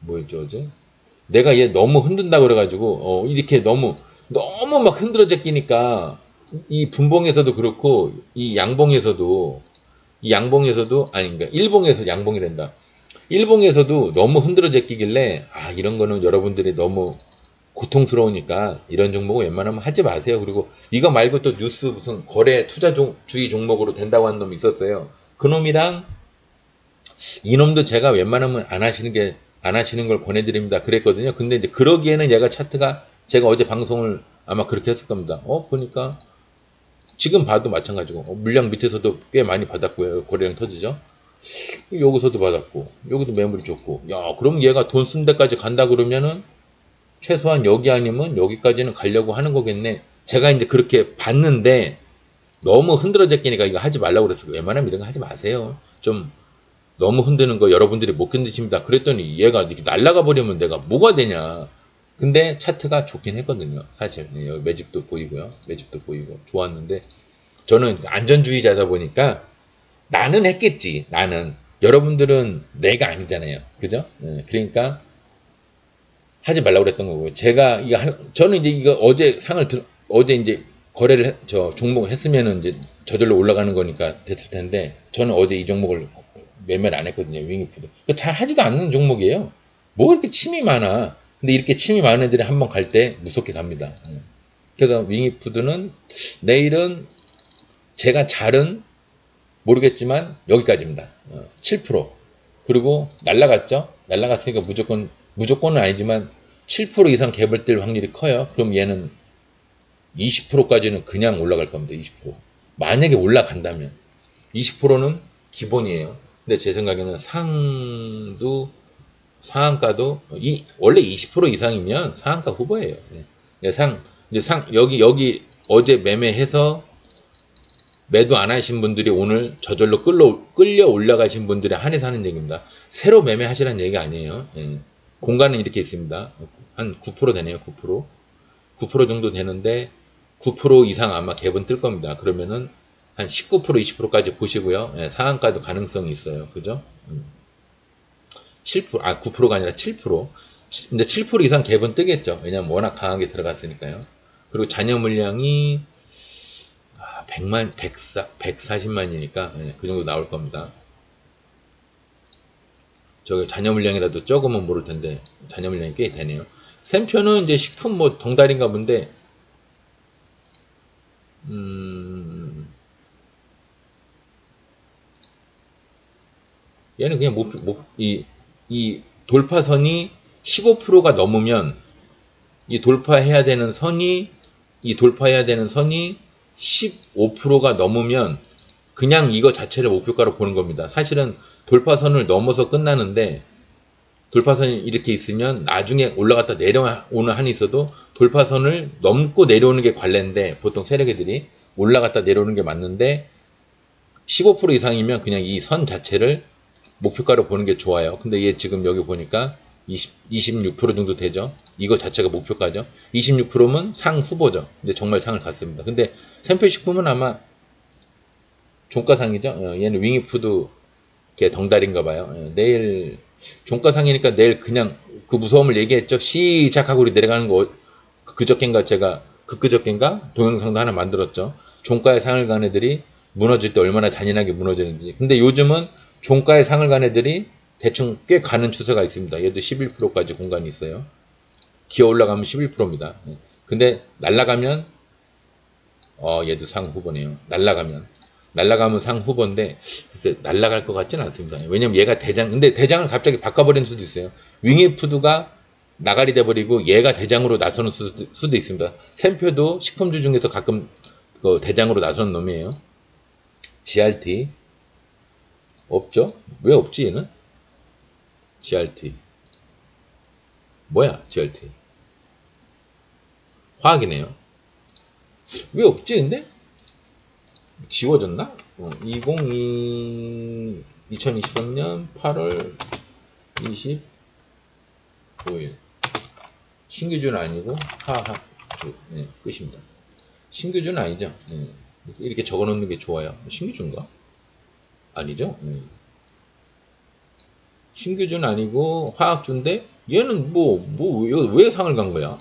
뭐였죠 어제? 내가 얘 너무 흔든다 그래가지고 이렇게 너무 막 흔들어 제끼니까 이 분봉에서도 그렇고 이 양봉에서도 아닌가 일봉에서 양봉이란다. 일봉에서도 너무 흔들어 제끼길래 이런 거는 여러분들이 너무 고통스러우니까 이런 종목은 웬만하면 하지 마세요. 그리고 이거 말고 또 뉴스 무슨 거래 투자 주의 종목으로 된다고 하는 놈이 있었어요. 그 놈이랑 이놈도 제가 웬만하면 안 하시는 걸 권해드립니다. 그랬거든요. 근데 이제 그러기에는 얘가 차트가 제가 어제 방송을 아마 그렇게 했을 겁니다. 보니까 지금 봐도 마찬가지고 물량 밑에서도 꽤 많이 받았고요. 거래량 터지죠. 여기서도 받았고 여기도 매물이 좋고 야 그럼 얘가 돈 쓴 데까지 간다 그러면은 최소한 여기 아니면 여기까지는 가려고 하는 거겠네. 제가 이제 그렇게 봤는데 너무 흔들어 제끼니까 이거 하지 말라고 그랬어요. 웬만하면 이런 거 하지 마세요. 좀 너무 흔드는 거 여러분들이 못 견디십니다. 그랬더니 얘가 이렇게 날아가 버리면 내가 뭐가 되냐. 근데 차트가 좋긴 했거든요. 사실 여기 매집도 보이고요. 매집도 보이고 좋았는데 저는 안전주의자다 보니까 나는 했겠지. 나는 여러분들은 내가 아니잖아요. 그죠? 그러니까 하지 말라고 그랬던 거고 제가 저는 이제 이거 어제 이제 저 종목을 했으면은 이제 저절로 올라가는 거니까 됐을 텐데 저는 어제 이 종목을 매매를 안 했거든요. 윙이푸드. 잘 하지도 않는 종목이에요. 뭐 이렇게 침이 많아. 근데 이렇게 침이 많은 애들이 한번 갈 때 무섭게 갑니다. 그래서 윙이푸드는 내일은 제가 잘은 모르겠지만 여기까지입니다. 7%. 그리고 날라갔죠? 날라갔으니까 무조건은 아니지만 7% 이상 갭을 뜰 확률이 커요. 그럼 얘는 20%까지는 그냥 올라갈 겁니다. 20%. 만약에 올라간다면 20%는 기본이에요. 근데 제 생각에는 상한가도 원래 20% 이상이면 상한가 후보예요. 여기 어제 매매해서 매도 안 하신 분들이 오늘 저절로 끌려 올라가신 분들의 한해서 하는 얘기입니다. 새로 매매하시라는 얘기가 아니에요. 공간은 이렇게 있습니다. 한 9% 되네요. 9%. 9% 정도 되는데 9% 이상 아마 갭은 뜰 겁니다. 그러면은 한 19%, 20%까지 보시고요. 상한가도 가능성이 있어요. 그죠? 7%, 9%가 아니라 7%. 근데 7% 이상 갭은 뜨겠죠. 왜냐면 워낙 강하게 들어갔으니까요. 그리고 잔여 물량이 140만이니까 그 정도 나올 겁니다. 저기 잔여 물량이라도 적으면 모를 텐데 잔여 물량이 꽤 되네요. 샘표는 이제 식품 뭐 덩달인가 본데 얘는 그냥 이 돌파선이 15%가 넘으면 이 돌파해야 되는 선이 15%가 넘으면 그냥 이거 자체를 목표가로 보는 겁니다. 사실은 돌파선을 넘어서 끝나는데 돌파선이 이렇게 있으면 나중에 올라갔다 내려오는 한이 있어도 돌파선을 넘고 내려오는 게 관례인데 보통 세력애들이 올라갔다 내려오는 게 맞는데 15% 이상이면 그냥 이 선 자체를 목표가로 보는 게 좋아요. 근데 얘 지금 여기 보니까 26% 정도 되죠. 이거 자체가 목표가죠. 26%면 상 후보죠. 이제 정말 상을 갔습니다. 근데 샘표식품은 아마 종가상이죠. 얘는 윙이푸드 게 덩달인가 봐요. 내일 종가상이니까 내일 그냥 그 무서움을 얘기했죠. 시작하고 우리 내려가는 거 그저껜가 제가 그저껜가 동영상도 하나 만들었죠. 종가에 상을 간 애들이 무너질 때 얼마나 잔인하게 무너지는지. 근데 요즘은 종가에 상을 간 애들이 대충 꽤 가는 추세가 있습니다. 얘도 11%까지 공간이 있어요. 기어 올라가면 11%입니다. 근데 날라가면 얘도 상 후보네요. 날라가면 상 후보인데 글쎄 날라갈 것 같지는 않습니다. 왜냐면 얘가 근데 대장을 갑자기 바꿔버리는 수도 있어요. 윙이푸드가 나가리 돼버리고 얘가 대장으로 나서는 수도 있습니다. 샘표도 식품주 중에서 가끔 그 대장으로 나서는 놈이에요. GRT 없죠? 왜 없지 얘는? GRT 뭐야 GRT 화학이네요. 왜 없지 근데? 지워졌나? 2023년 8월 25일 신규주는 아니고 하학주 끝입니다. 신규주는 아니죠. 이렇게 적어놓는 게 좋아요. 신규주인가? 아니죠. 신규주는 아니고 화학주인데 얘는 왜 상을 간 거야?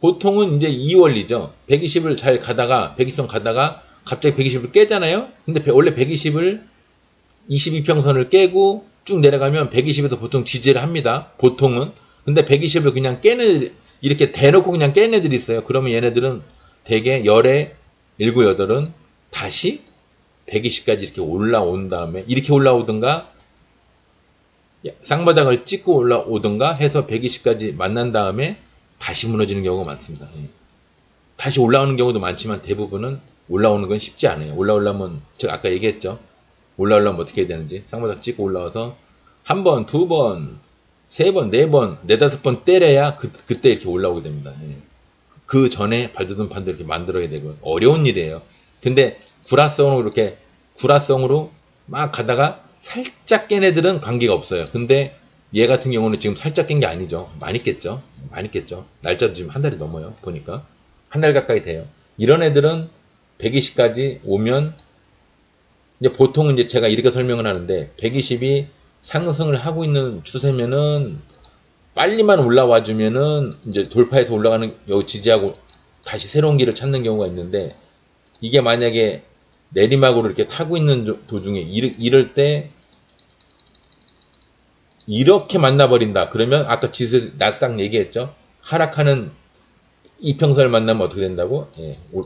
보통은 이제 2원리죠. 120을 잘 가다가 120선 가다가 갑자기 120을 깨잖아요. 근데 원래 120을 22평선을 깨고 쭉 내려가면 120에서 보통 지지를 합니다. 보통은. 근데 120을 그냥 이렇게 대놓고 그냥 깬 애들이 있어요. 그러면 얘네들은 대개 열에 7, 8은 다시 120까지 이렇게 올라온 다음에 이렇게 올라오든가 쌍바닥을 찍고 올라오든가 해서 120까지 만난 다음에 다시 무너지는 경우가 많습니다. 다시 올라오는 경우도 많지만 대부분은 올라오는 건 쉽지 않아요. 올라오려면 제가 아까 얘기했죠. 올라오려면 어떻게 해야 되는지 쌍바닥 찍고 올라와서 한 번, 두 번, 세 번, 네 번, 네다섯 번 때려야 그때 이렇게 올라오게 됩니다. 그 전에 발돋움 판도 이렇게 만들어야 되고 어려운 일이에요. 근데 구라성으로 막 가다가 살짝 깬 애들은 관계가 없어요. 근데 얘 같은 경우는 지금 살짝 깬 게 아니죠. 많이 깼죠. 날짜도 지금 한 달이 넘어요. 보니까 한 달 가까이 돼요. 이런 애들은 120까지 오면 이제 보통은 이제 제가 이렇게 설명을 하는데 120이 상승을 하고 있는 추세면은 빨리만 올라와 주면은 이제 돌파해서 올라가는 여기 지지하고 다시 새로운 길을 찾는 경우가 있는데 이게 만약에 내리막으로 이렇게 타고 있는 도중에 이럴 때 이렇게 만나버린다. 그러면 아까 나스닥 얘기했죠. 하락하는 이평선을 만나면 어떻게 된다고?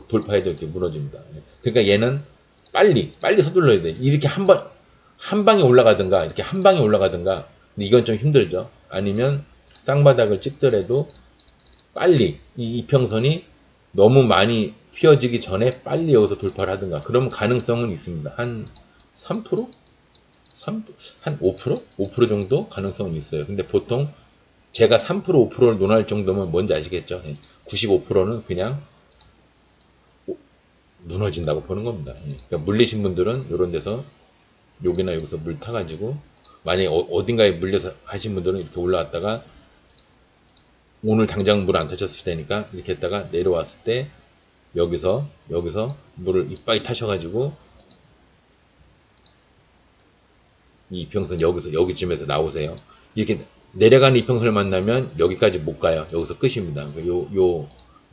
돌파해도 이렇게 무너집니다. 그러니까 얘는 빨리 서둘러야 돼. 이렇게 한 방에 올라가든가 이렇게 한 방에 올라가든가. 근데 이건 좀 힘들죠. 아니면 쌍바닥을 찍더라도 빨리 이 이평선이 너무 많이 휘어지기 전에 빨리 여기서 돌파를 하든가. 그러면 가능성은 있습니다. 한 3%? 한 5%? 5% 정도 가능성은 있어요. 근데 보통 제가 3% 5%를 논할 정도면 뭔지 아시겠죠? 95%는 그냥 무너진다고 보는 겁니다. 그러니까 물리신 분들은 이런 데서 여기나 여기서 물 타가지고 만약에 어딘가에 물려서 하신 분들은 이렇게 올라왔다가 오늘 당장 물 안 타셨을 때니까 이렇게 했다가 내려왔을 때 여기서 물을 이빨이 타셔가지고 이 이평선 여기쯤에서 나오세요. 이렇게 내려가는 이평선을 만나면 여기까지 못 가요. 여기서 끝입니다.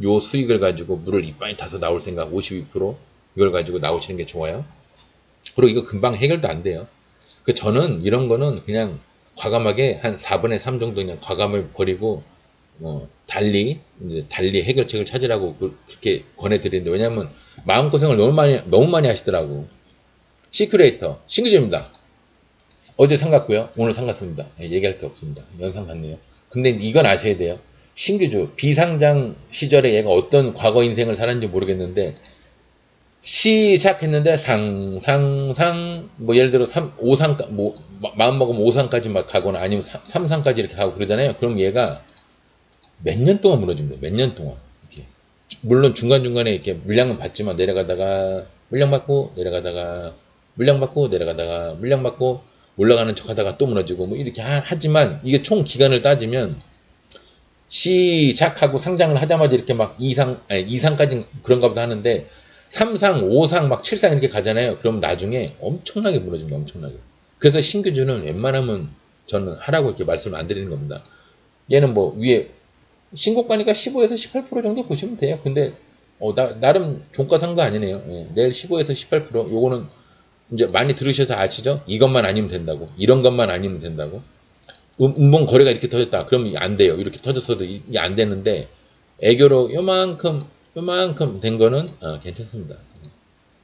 요 수익을 가지고 물을 이빨이 타서 나올 생각 52% 이걸 가지고 나오시는 게 좋아요. 그리고 이거 금방 해결도 안 돼요. 저는 이런 거는 그냥 과감하게 한 4분의 3 정도 그냥 과감을 버리고 달리 해결책을 찾으라고 그렇게 권해드리는데 왜냐면 마음고생을 너무 많이 하시더라고. 시큐레이터 신규주입니다. 어제 상 갔고요. 오늘 상 갔습니다. 얘기할 게 없습니다. 연상 갔네요. 근데 이건 아셔야 돼요. 신규주 비상장 시절에 얘가 어떤 과거 인생을 살았는지 모르겠는데 시작했는데 뭐 예를 들어 5상 뭐 마음 먹으면 5상까지 막 가거나 아니면 3상까지 이렇게 가고 그러잖아요. 그럼 얘가 몇 년 동안 무너집니다. 몇 년 동안. 이렇게. 물론 중간중간에 이렇게 물량은 받지만 내려가다가 물량 받고 내려가다가 물량 받고 내려가다가 물량 받고 올라가는 척 하다가 또 무너지고 뭐 이렇게 하지만 이게 총 기간을 따지면 시작하고 상장을 하자마자 이렇게 막 2상, 아니 2상까지 그런가 보다 하는데 3상, 5상, 막 7상 이렇게 가잖아요. 그럼 나중에 엄청나게 무너집니다. 엄청나게. 그래서 신규주는 웬만하면 저는 하라고 이렇게 말씀을 안 드리는 겁니다. 얘는 뭐 위에 신고가니까 15에서 18% 정도 보시면 돼요. 근데 나름 종가상도 아니네요. 예, 내일 15에서 18% 요거는 이제 많이 들으셔서 아시죠? 이것만 아니면 된다고. 이런 것만 아니면 된다고. 음봉 거래가 이렇게 터졌다. 그럼 안 돼요. 이렇게 터졌어도 이게 안 되는데 애교로 요만큼 된 거는 괜찮습니다.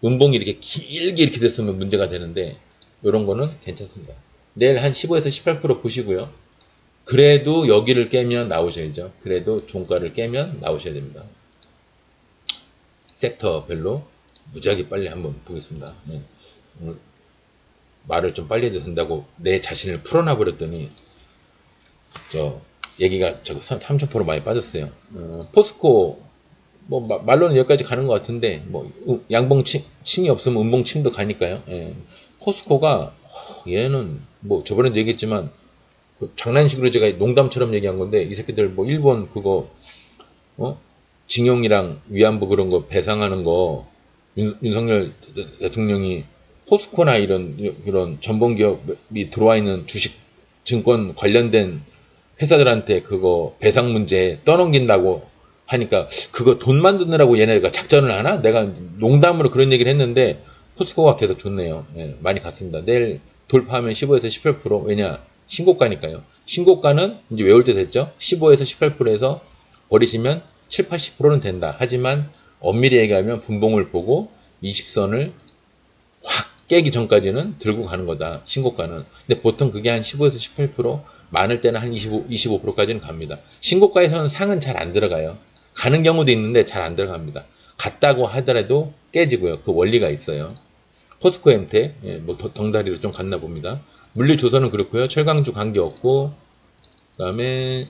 음봉이 이렇게 길게 이렇게 됐으면 문제가 되는데 이런 거는 괜찮습니다. 내일 한 15에서 18% 보시고요. 그래도 여기를 깨면 나오셔야죠. 그래도 종가를 깨면 나오셔야 됩니다. 섹터별로 무지하게 빨리 한번 보겠습니다. 네. 오늘 말을 좀 빨리 해도 된다고 내 자신을 풀어놔 버렸더니 저 얘기가 저 30% 많이 빠졌어요. 포스코 뭐 말로는 여기까지 가는 것 같은데 뭐 양봉 침이 없으면 음봉 침도 가니까요. 예. 포스코가 얘는 뭐 저번에도 얘기했지만 그 장난식으로 제가 농담처럼 얘기한 건데 이 새끼들 뭐 일본 그거 징용이랑 위안부 그런 거 배상하는 거 윤석열 대통령이 포스코나 이런 전범 기업이 들어와 있는 주식 증권 관련된 회사들한테 그거 배상 문제 떠넘긴다고 하니까 그거 돈 만드느라고 얘네가 작전을 하나? 내가 농담으로 그런 얘기를 했는데 포스코가 계속 좋네요. 예, 많이 갔습니다. 내일 돌파하면 15에서 18% 왜냐 신고가니까요. 신고가는 이제 외울 때 됐죠. 15에서 18%에서 버리시면 7, 80%는 된다. 하지만 엄밀히 얘기하면 분봉을 보고 20선을 확 깨기 전까지는 들고 가는 거다. 신고가는. 근데 보통 그게 한 15에서 18%, 많을 때는 한 25%까지는 갑니다. 신고가에서는 상은 잘 안 들어가요. 가는 경우도 있는데 잘 안 들어갑니다. 갔다고 하더라도 깨지고요. 그 원리가 있어요. 포스코 엠텍, 예, 뭐 덩다리로 좀 갔나 봅니다. 물류조선은 그렇고요. 철강주 관계없고, 그 다음에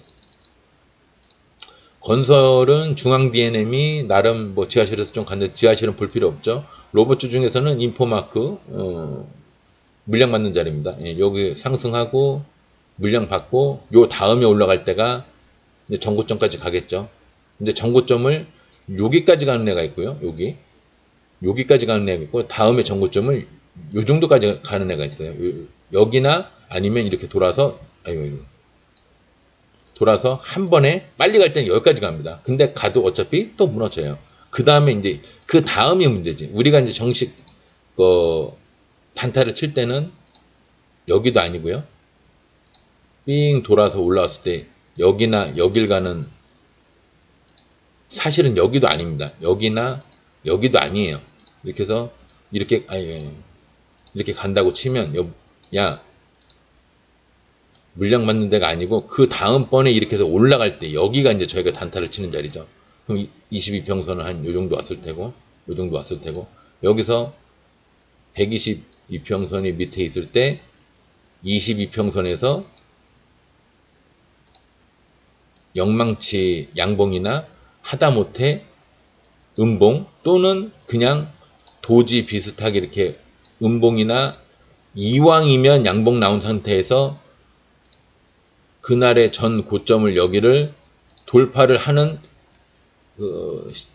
건설은 중앙 D&M이 나름 뭐 지하실에서 좀 갔는데 지하실은 볼 필요 없죠. 로봇주 중에서는 인포마크 물량 받는 자리입니다. 예, 여기 상승하고 물량 받고 요 다음에 올라갈 때가 이제 전고점까지 가겠죠. 근데 전고점을 여기까지 가는 애가 있고요. 여기까지 가는 애가 있고 다음에 전고점을 요 정도까지 가는 애가 있어요. 여기나 아니면 이렇게 돌아서 돌아서 한 번에 빨리 갈 때는 여기까지 갑니다. 근데 가도 어차피 또 무너져요. 그 다음에 이제 그 다음이 문제지. 우리가 이제 정식 단타를 칠 때는 여기도 아니고요. 삥 돌아서 올라왔을 때 여기나 여길 가는 사실은 여기도 아닙니다. 여기나 여기도 아니에요. 이렇게 해서 이렇게 이렇게 간다고 치면 야 물량 맞는 데가 아니고 그 다음번에 이렇게 해서 올라갈 때 여기가 이제 저희가 단타를 치는 자리죠. 그럼 22평선은 한 요 정도 왔을 테고 요 정도 왔을 테고 여기서 122평선이 밑에 있을 때 22평선에서 영망치 양봉이나 하다못해 음봉 또는 그냥 도지 비슷하게 이렇게 음봉이나 이왕이면 양봉 나온 상태에서 그날의 전 고점을 여기를 돌파를 하는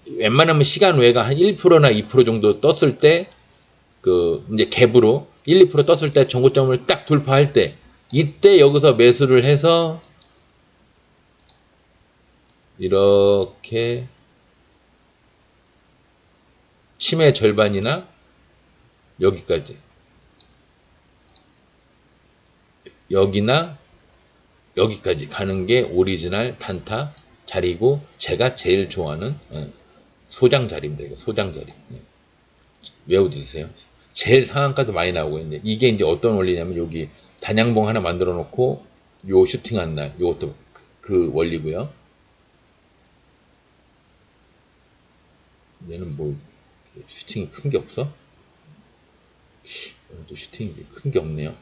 웬만하면 시간 외가 한 1%나 2% 정도 떴을 때 이제 갭으로 1, 2% 떴을 때 전고점을 딱 돌파할 때 이때 여기서 매수를 해서 이렇게 침의 절반이나 여기까지 여기나 여기까지 가는 게 오리지널 단타 자리고 제가 제일 좋아하는 소장 자리입니다. 이거 소장 자리. 외워두세요. 제일 상한가도 많이 나오고 있는데 이게 이제 어떤 원리냐면 여기 단양봉 하나 만들어 놓고 요 슈팅한 날 요것도 그 원리고요. 얘는 뭐 슈팅이 큰 게 없어? 또 슈팅이 큰 게 없네요.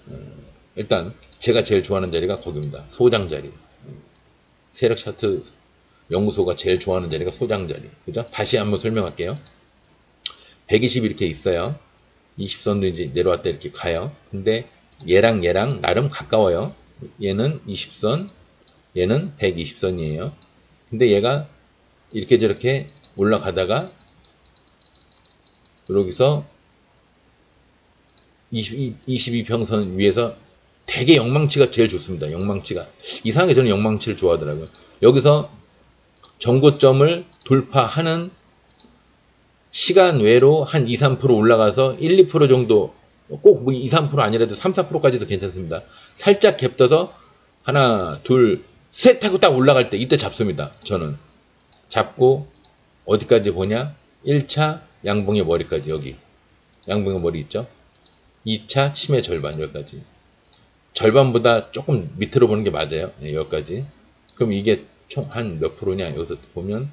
일단 제가 제일 좋아하는 자리가 거기입니다. 소장 자리. 세력 차트 연구소가 제일 좋아하는 자리가 소장 자리. 그죠? 다시 한번 설명할게요. 120 이렇게 있어요. 20선도 이제 내려왔다 이렇게 가요. 근데 얘랑 나름 가까워요. 얘는 20선, 얘는 120선이에요. 근데 얘가 이렇게 저렇게 올라가다가 여기서 22평선 위에서 되게 영망치가 제일 좋습니다. 영망치가. 이상하게 저는 영망치를 좋아하더라고요. 여기서 정고점을 돌파하는 시간 외로 한 2, 3% 올라가서 1, 2% 정도, 꼭 뭐 2, 3% 아니라도 3, 4%까지도 괜찮습니다. 살짝 갭 떠서 하나, 둘, 셋 하고 딱 올라갈 때 이때 잡습니다. 저는. 잡고 어디까지 보냐? 1차 양봉의 머리까지 여기. 양봉의 머리 있죠? 2차 침해 절반 여기까지. 절반보다 조금 밑으로 보는 게 맞아요. 네, 여기까지. 그럼 이게 총 한 몇 프로냐? 여기서 보면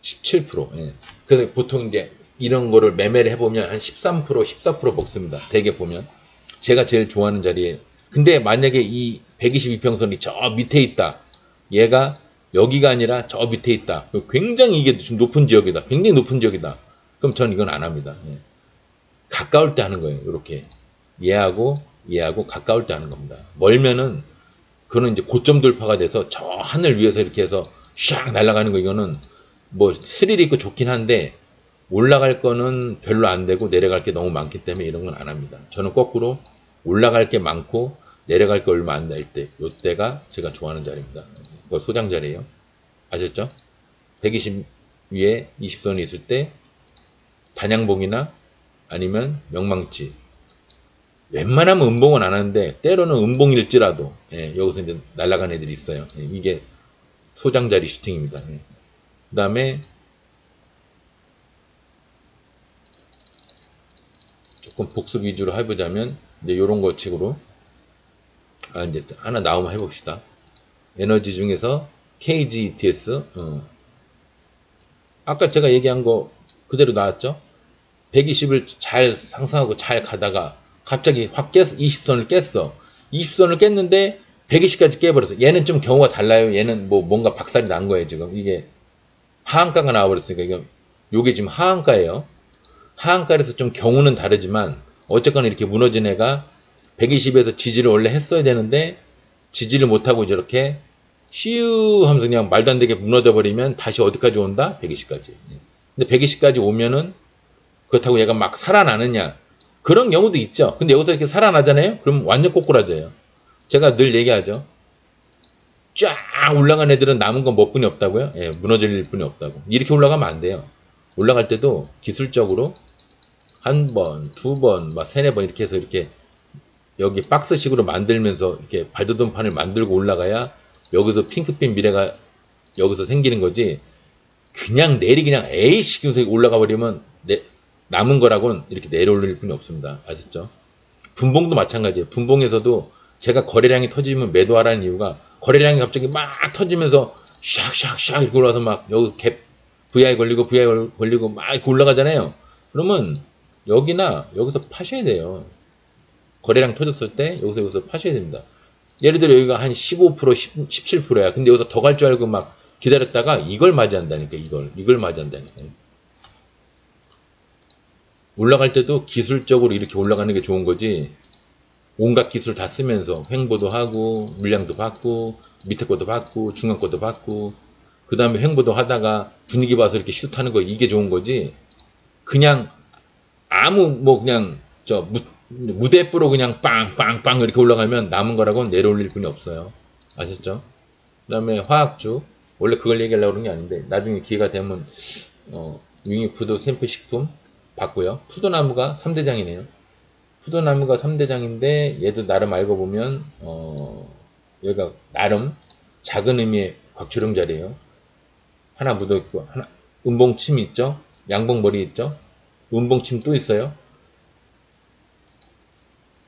17%. 예. 그래서 보통 이제 이런 거를 매매를 해보면 한 13%, 14% 먹습니다. 대개 보면. 제가 제일 좋아하는 자리에. 근데 만약에 이 122평선이 저 밑에 있다. 얘가 여기가 아니라 저 밑에 있다. 굉장히 이게 좀 높은 지역이다. 굉장히 높은 지역이다. 그럼 전 이건 안 합니다. 예. 가까울 때 하는 거예요. 이렇게. 얘하고 가까울 때 하는 겁니다. 멀면은 그거는 이제 고점 돌파가 돼서 저 하늘 위에서 이렇게 해서 샥 날아가는 거 이거는 뭐 스릴 있고 좋긴 한데 올라갈 거는 별로 안 되고 내려갈 게 너무 많기 때문에 이런 건 안 합니다. 저는 거꾸로 올라갈 게 많고 내려갈 게 얼마 안 될 때, 요때가 제가 좋아하는 자리입니다. 그거 소장 자리예요. 아셨죠? 120 위에 20선이 있을 때 단양봉이나 아니면 명망치. 웬만하면 음봉은 안 하는데 때로는 음봉일지라도 예, 여기서 이제 날아간 애들이 있어요. 예, 이게 소장 자리 슈팅입니다. 예. 그 다음에 조금 복습 위주로 해보자면 이제 요런 거 식으로 이제 하나 나오면 해봅시다. 에너지 중에서 KGETS 아까 제가 얘기한 거 그대로 나왔죠. 120을 잘 상승하고 잘 가다가 갑자기 확 깼어. 20선을 깼어. 20선을 깼는데 120까지 깨버렸어. 얘는 좀 경우가 달라요. 얘는 뭐 뭔가 박살이 난 거예요. 지금 이게 하한가가 나와버렸으니까 이게 요게 지금 하한가예요. 하한가에서 좀 경우는 다르지만 어쨌거나 이렇게 무너진 애가 120에서 지지를 원래 했어야 되는데 지지를 못하고 이렇게 쉬우 하면서 그냥 말도 안 되게 무너져 버리면 다시 어디까지 온다? 120까지. 근데 120까지 오면은 그렇다고 얘가 막 살아나느냐? 그런 경우도 있죠. 근데 여기서 이렇게 살아나잖아요? 그럼 완전 꼬꾸라져요. 제가 늘 얘기하죠. 쫙 올라간 애들은 남은 건 몇 분이 없다고요? 예, 무너질 분이 없다고. 이렇게 올라가면 안 돼요. 올라갈 때도 기술적으로 한 번, 두 번, 막 세네 번 이렇게 해서 이렇게 여기 박스식으로 만들면서 이렇게 발돋움판을 만들고 올라가야 여기서 핑크빛 미래가 여기서 생기는 거지. 그냥 그냥 에이씨 하면서 올라가 버리면 남은 거라고는 이렇게 내려올릴 뿐이 없습니다. 아셨죠? 분봉도 마찬가지예요. 분봉에서도 제가 거래량이 터지면 매도하라는 이유가 거래량이 갑자기 막 터지면서 샥샥샥 이렇게 올라와서 막 여기 갭 VI 걸리고 막 이렇게 올라가잖아요. 그러면 여기나 여기서 파셔야 돼요. 거래량 터졌을 때 여기서 파셔야 됩니다. 예를 들어 여기가 한 15%, 17%야. 근데 여기서 더 갈 줄 알고 막 기다렸다가 이걸 맞이한다니까. 이걸 맞이한다니까. 올라갈 때도 기술적으로 이렇게 올라가는 게 좋은 거지. 온갖 기술 다 쓰면서 횡보도 하고 물량도 받고 밑에 것도 받고 중간 것도 받고 그 다음에 횡보도 하다가 분위기 봐서 이렇게 슛하는 거 이게 좋은 거지. 그냥 아무 뭐 그냥 저 무대뽀로 그냥 빵빵빵 이렇게 올라가면 남은 거라고는 내려올릴 뿐이 없어요. 아셨죠? 그 다음에 화학주 원래 그걸 얘기하려고 그런 게 아닌데 나중에 기회가 되면 윙이푸드 샘플 식품 봤고요. 푸드나무가 3대장이네요. 푸드나무가 3대장인데 얘도 나름 알고 보면 얘가 나름 작은 의미의 곽초령 자리예요. 하나 묻어있고 하나 은봉침 있죠. 양봉머리 있죠. 은봉침 또 있어요.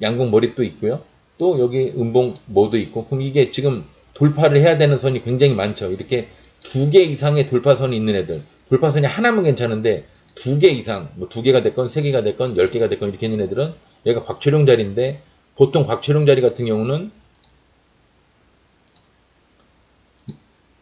양봉머리 또 있고요. 또 여기 은봉모도 있고 그럼 이게 지금 돌파를 해야 되는 선이 굉장히 많죠. 이렇게 2개 이상의 돌파선이 있는 애들 돌파선이 하나면 괜찮은데 두 개 이상, 뭐 두 개가 됐건 세 개가 됐건 10개가 됐건 이렇게 있는 애들은 얘가 곽철용 자리인데, 보통 곽철용 자리 같은 경우는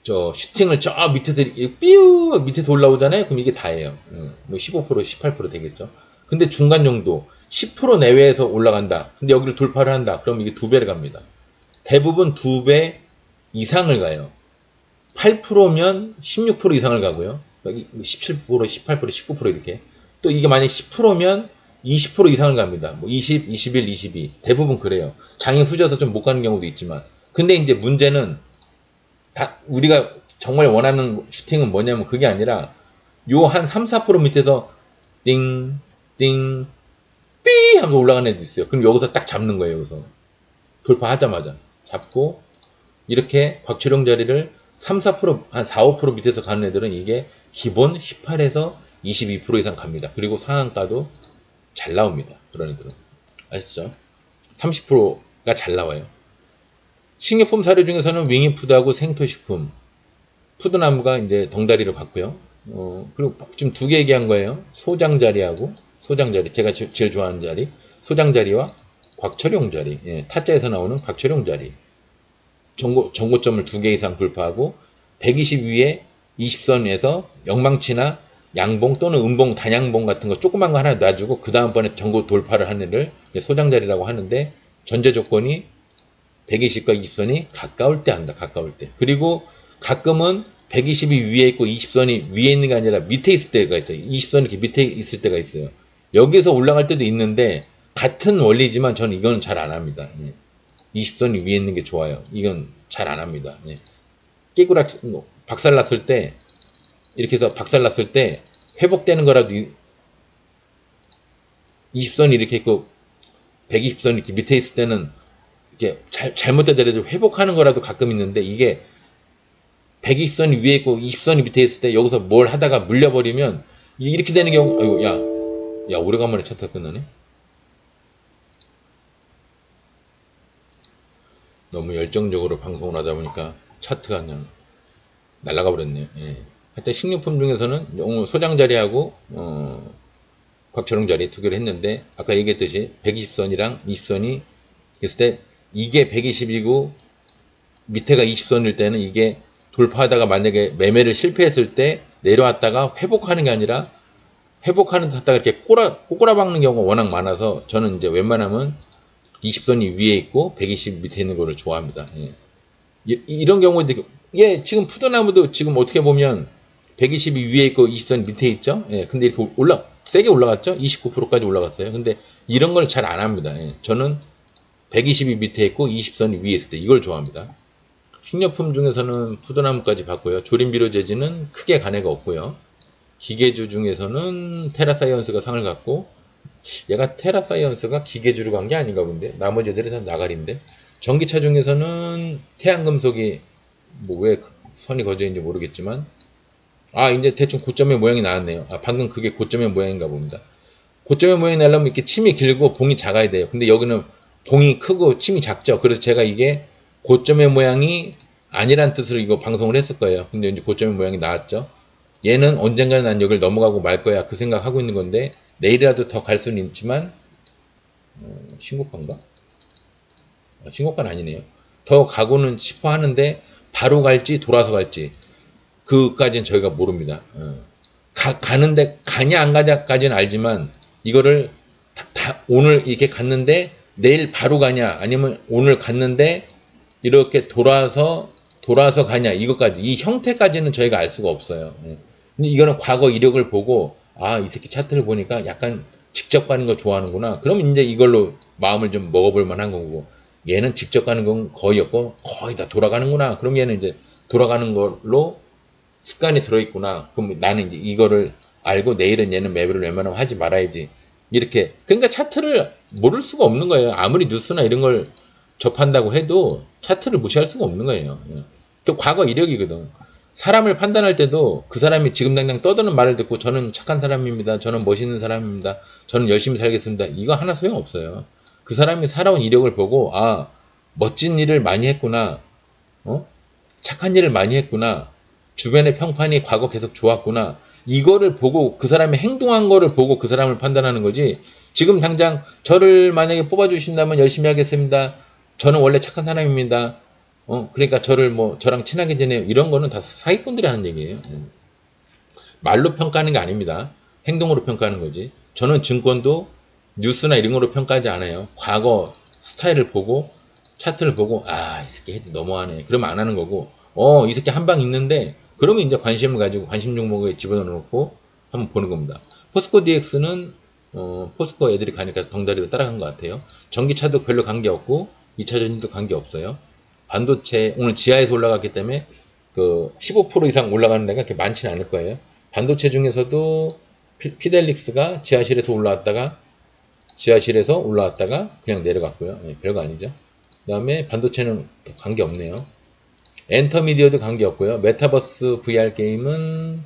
저 슈팅을 저 밑에서 삐우 밑에서 올라오잖아요. 그럼 이게 다예요. 뭐 15%, 18% 되겠죠. 근데 중간 정도 10% 내외에서 올라간다. 근데 여기를 돌파를 한다. 그럼 이게 두 배를 갑니다. 대부분 두 배 이상을 가요. 8%면 16% 이상을 가고요. 17%, 18%, 19% 이렇게. 또 이게 만약 10%면 20% 이상을 갑니다. 뭐 20, 21, 22. 대부분 그래요. 장이 후져서 좀 못 가는 경우도 있지만. 근데 이제 문제는 우리가 정말 원하는 슈팅은 뭐냐면 그게 아니라 요 한 3, 4% 밑에서 띵, 띵, 삐 하면서 올라가는 애도 있어요. 그럼 여기서 딱 잡는 거예요. 여기서. 돌파하자마자. 잡고 이렇게 곽철용 자리를 3, 4%, 한 4, 5% 밑에서 가는 애들은 이게 기본 18에서 22% 이상 갑니다. 그리고 상한가도 잘 나옵니다. 그런 애들은. 아시죠? 30%가 잘 나와요. 식료품 사료 중에서는 윙이푸드하고 생표식품, 푸드나무가 이제 덩다리를 받고요. 그리고 지금 두 개 얘기한 거예요. 소장자리하고, 소장자리, 제가 제일 좋아하는 자리, 소장자리와 곽철용 자리, 예, 타짜에서 나오는 곽철용 자리. 정고점을 두 개 이상 돌파하고, 120 위에 20선에서 영망치나 양봉 또는 음봉, 단양봉 같은 거 조그만 거 하나 놔주고, 그 다음번에 정고 돌파를 하는 애를 소장자리라고 하는데, 전제 조건이 120과 20선이 가까울 때 한다. 가까울 때. 그리고 가끔은 120이 위에 있고 20선이 위에 있는 게 아니라 밑에 있을 때가 있어요. 20선이 이렇게 밑에 있을 때가 있어요. 여기서 올라갈 때도 있는데 같은 원리지만 저는 이건 잘 안 합니다. 20선이 위에 있는 게 좋아요. 이건 잘 안 합니다. 깨구락 박살났을 때 이렇게 해서 박살났을 때 회복되는 거라도 20선이 이렇게 있고 120선이 이렇게 밑에 있을 때는 이게 잘못되더라도 회복하는 거라도 가끔 있는데, 이게 120선이 위에 있고 20선이 밑에 있을 때 여기서 뭘 하다가 물려버리면 이렇게 되는 경우, 아이고, 야, 오래간만에 차트가 끝나네? 너무 열정적으로 방송을 하다 보니까 차트가 그냥 날아가 버렸네요. 예. 하여튼 식료품 중에서는 소장자리하고, 곽철용 자리 두 개를 했는데, 아까 얘기했듯이 120선이랑 20선이 있을 때, 이게 120이고 밑에가 20선일 때는 이게 돌파하다가 만약에 매매를 실패했을 때 내려왔다가 회복하는 게 아니라 회복하는 듯 하다가 이렇게 꼬꾸라박는 경우가 워낙 많아서 저는 이제 웬만하면 20선이 위에 있고 120 밑에 있는 거를 좋아합니다. 예. 이런 경우에 지금 푸드나무도 지금 어떻게 보면 120이 위에 있고 20선이 밑에 있죠. 예. 근데 이렇게 세게 올라갔죠. 29%까지 올라갔어요. 근데 이런 걸 잘 안 합니다. 예. 저는 120이 밑에 있고 20선이 위에 있을 때 이걸 좋아합니다. 식료품 중에서는 푸드나무까지 봤고요. 조림비료 재질은 크게 간해가 없고요. 기계주 중에서는 테라사이언스가 상을 갖고, 얘가 테라사이언스가 기계주로 간 게 아닌가 본데, 나머지 애들이 다 나가리인데, 전기차 중에서는 태양금속이 뭐 왜 선이 거져 있는지 모르겠지만, 이제 대충 고점의 모양이 나왔네요. 방금 그게 고점의 모양인가 봅니다. 고점의 모양이 나려면 이렇게 침이 길고 봉이 작아야 돼요. 근데 여기는 봉이 크고 침이 작죠. 그래서 제가 이게 고점의 모양이 아니란 뜻으로 이거 방송을 했을 거예요. 근데 이제 고점의 모양이 나왔죠. 얘는 언젠가는 난 여기를 넘어가고 말 거야. 그 생각하고 있는 건데, 내일이라도 더 갈 수는 있지만, 신고가인가? 신고가는 아니네요. 더 가고는 싶어 하는데, 바로 갈지 돌아서 갈지, 그까지는 저희가 모릅니다. 가는데, 가냐 안 가냐까지는 알지만, 이거를 오늘 이렇게 갔는데, 내일 바로 가냐, 아니면 오늘 갔는데, 이렇게 돌아서 가냐, 이것까지, 이 형태까지는 저희가 알 수가 없어요. 근데 이거는 과거 이력을 보고, 이 새끼 차트를 보니까 약간 직접 가는 거 좋아하는구나. 그러면 이제 이걸로 마음을 좀 먹어볼 만한 거고, 얘는 직접 가는 건 거의 없고, 거의 다 돌아가는구나. 그럼 얘는 이제 돌아가는 걸로 습관이 들어있구나. 그럼 나는 이제 이거를 알고 내일은 얘는 매매를 웬만하면 하지 말아야지. 이렇게. 그러니까 차트를 모를 수가 없는 거예요. 아무리 뉴스나 이런 걸 접한다고 해도 차트를 무시할 수가 없는 거예요. 그 과거 이력이거든. 사람을 판단할 때도 그 사람이 지금 당장 떠드는 말을 듣고 저는 착한 사람입니다. 저는 멋있는 사람입니다. 저는 열심히 살겠습니다. 이거 하나 소용없어요. 그 사람이 살아온 이력을 보고, 멋진 일을 많이 했구나. 착한 일을 많이 했구나. 주변의 평판이 과거 계속 좋았구나. 이거를 보고 그 사람이 행동한 거를 보고 그 사람을 판단하는 거지. 지금 당장 저를 만약에 뽑아주신다면 열심히 하겠습니다. 저는 원래 착한 사람입니다. 그러니까 저를 뭐 저랑 친하게 지내요. 이런 거는 다 사기꾼들이 하는 얘기예요. 말로 평가하는 게 아닙니다. 행동으로 평가하는 거지. 저는 증권도 뉴스나 이런 거로 평가하지 않아요. 과거 스타일을 보고 차트를 보고 이 새끼 헤드 너무하네. 그러면 안 하는 거고 이 새끼 한 방 있는데 그러면 이제 관심을 가지고 관심 종목에 집어넣어 놓고 한번 보는 겁니다. 포스코 DX는 포스코 애들이 가니까 덩다리로 따라간 것 같아요. 전기차도 별로 관계 없고 2차 전지도 관계 없어요. 반도체 오늘 지하에서 올라갔기 때문에 그 15% 이상 올라가는 데가 그렇게 많지는 않을 거예요. 반도체 중에서도 피델릭스가 지하실에서 올라왔다가 그냥 내려갔고요. 별거 아니죠. 그 다음에 반도체는 관계 없네요. 엔터미디어도 관계 없고요. 메타버스 VR 게임은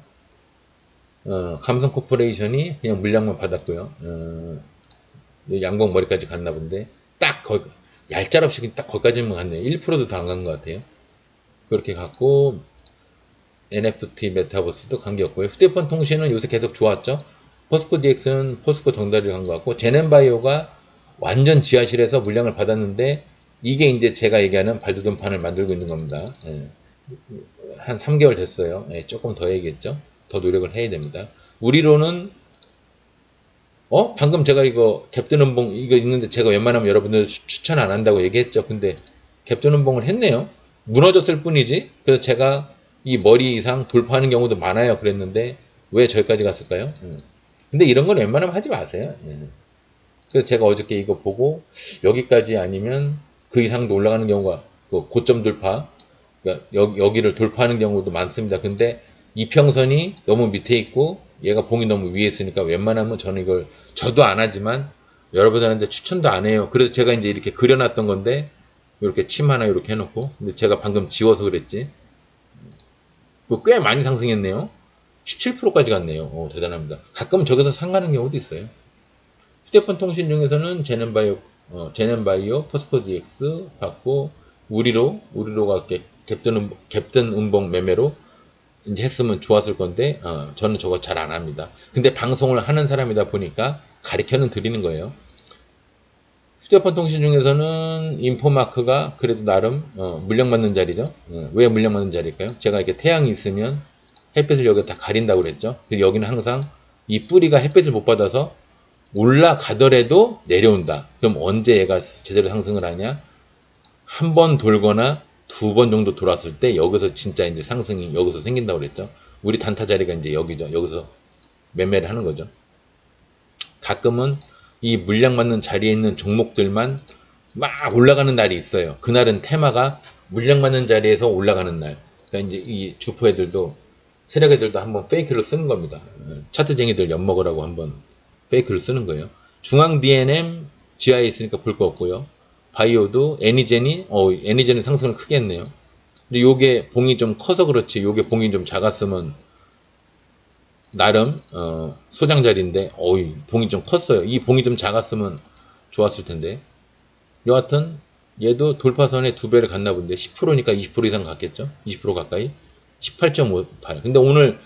감성 코퍼레이션이 그냥 물량만 받았고요. 양봉 머리까지 갔나 본데 딱 거기 얄짤없이 딱 거기까지만 갔네요. 1%도 더 안 간 것 같아요. 그렇게 갔고 NFT 메타버스도 관계없고요. 휴대폰 통신은 요새 계속 좋았죠. 포스코 DX는 포스코 덩다리를 간 것 같고 제넨바이오가 완전 지하실에서 물량을 받았는데 이게 이제 제가 얘기하는 발돋움판을 만들고 있는 겁니다. 한 3개월 됐어요. 조금 더 해야겠죠. 더 노력을 해야 됩니다. 우리로는 방금 제가 이거 갭드는 봉 이거 있는데 제가 웬만하면 여러분들 추천 안 한다고 얘기했죠. 근데 갭드는 봉을 했네요. 무너졌을 뿐이지. 그래서 제가 이 머리 이상 돌파하는 경우도 많아요. 그랬는데 왜 저기까지 갔을까요? 근데 이런 건 웬만하면 하지 마세요. 그래서 제가 어저께 이거 보고 여기까지 아니면 그 이상도 올라가는 경우가 그 고점 돌파, 그러니까 여기를 돌파하는 경우도 많습니다. 근데 이평선이 너무 밑에 있고 얘가 봉이 너무 위에 있으니까 웬만하면 저는 이걸 저도 안 하지만 여러분들한테 추천도 안 해요. 그래서 제가 이제 이렇게 그려놨던 건데 이렇게 침 하나 이렇게 해놓고 근데 제가 방금 지워서 그랬지. 꽤 많이 상승했네요. 17%까지 갔네요. 대단합니다. 가끔 저기서 상가는 경우도 있어요. 휴대폰 통신 중에서는 제넨바이오, 포스코 DX 받고 우리로가 갭든 음봉 매매로 이제 했으면 좋았을 건데 저는 저거 잘 안 합니다. 근데 방송을 하는 사람이다 보니까 가르쳐는 드리는 거예요. 휴대폰 통신 중에서는 인포마크가 그래도 나름 물량받는 자리죠. 왜 물량받는 자리일까요? 제가 이렇게 태양이 있으면 햇빛을 여기다 다 가린다고 그랬죠. 여기는 항상 이 뿌리가 햇빛을 못 받아서 올라가더라도 내려온다. 그럼 언제 얘가 제대로 상승을 하냐? 한 번 돌거나 2번 정도 돌았을 때 여기서 진짜 이제 상승이 여기서 생긴다고 그랬죠. 우리 단타 자리가 이제 여기죠. 여기서 매매를 하는 거죠. 가끔은 이 물량 맞는 자리에 있는 종목들만 막 올라가는 날이 있어요. 그날은 테마가 물량 맞는 자리에서 올라가는 날. 그러니까 이제 이 주포 애들도 세력 애들도 한번 페이크를 쓰는 겁니다. 차트쟁이들 엿먹으라고 한번 페이크를 쓰는 거예요. 중앙 DNM 지하에 있으니까 볼 거 없고요. 바이오도 애니젠이 상승을 크게 했네요. 근데 요게 봉이 좀 커서 그렇지 요게 봉이 좀 작았으면 나름 소장 자리인데 봉이 좀 컸어요. 이 봉이 좀 작았으면 좋았을 텐데 여하튼 얘도 돌파선에 2배를 갔나 본데 10%니까 20% 이상 갔겠죠. 20% 가까이 18.58. 근데 오늘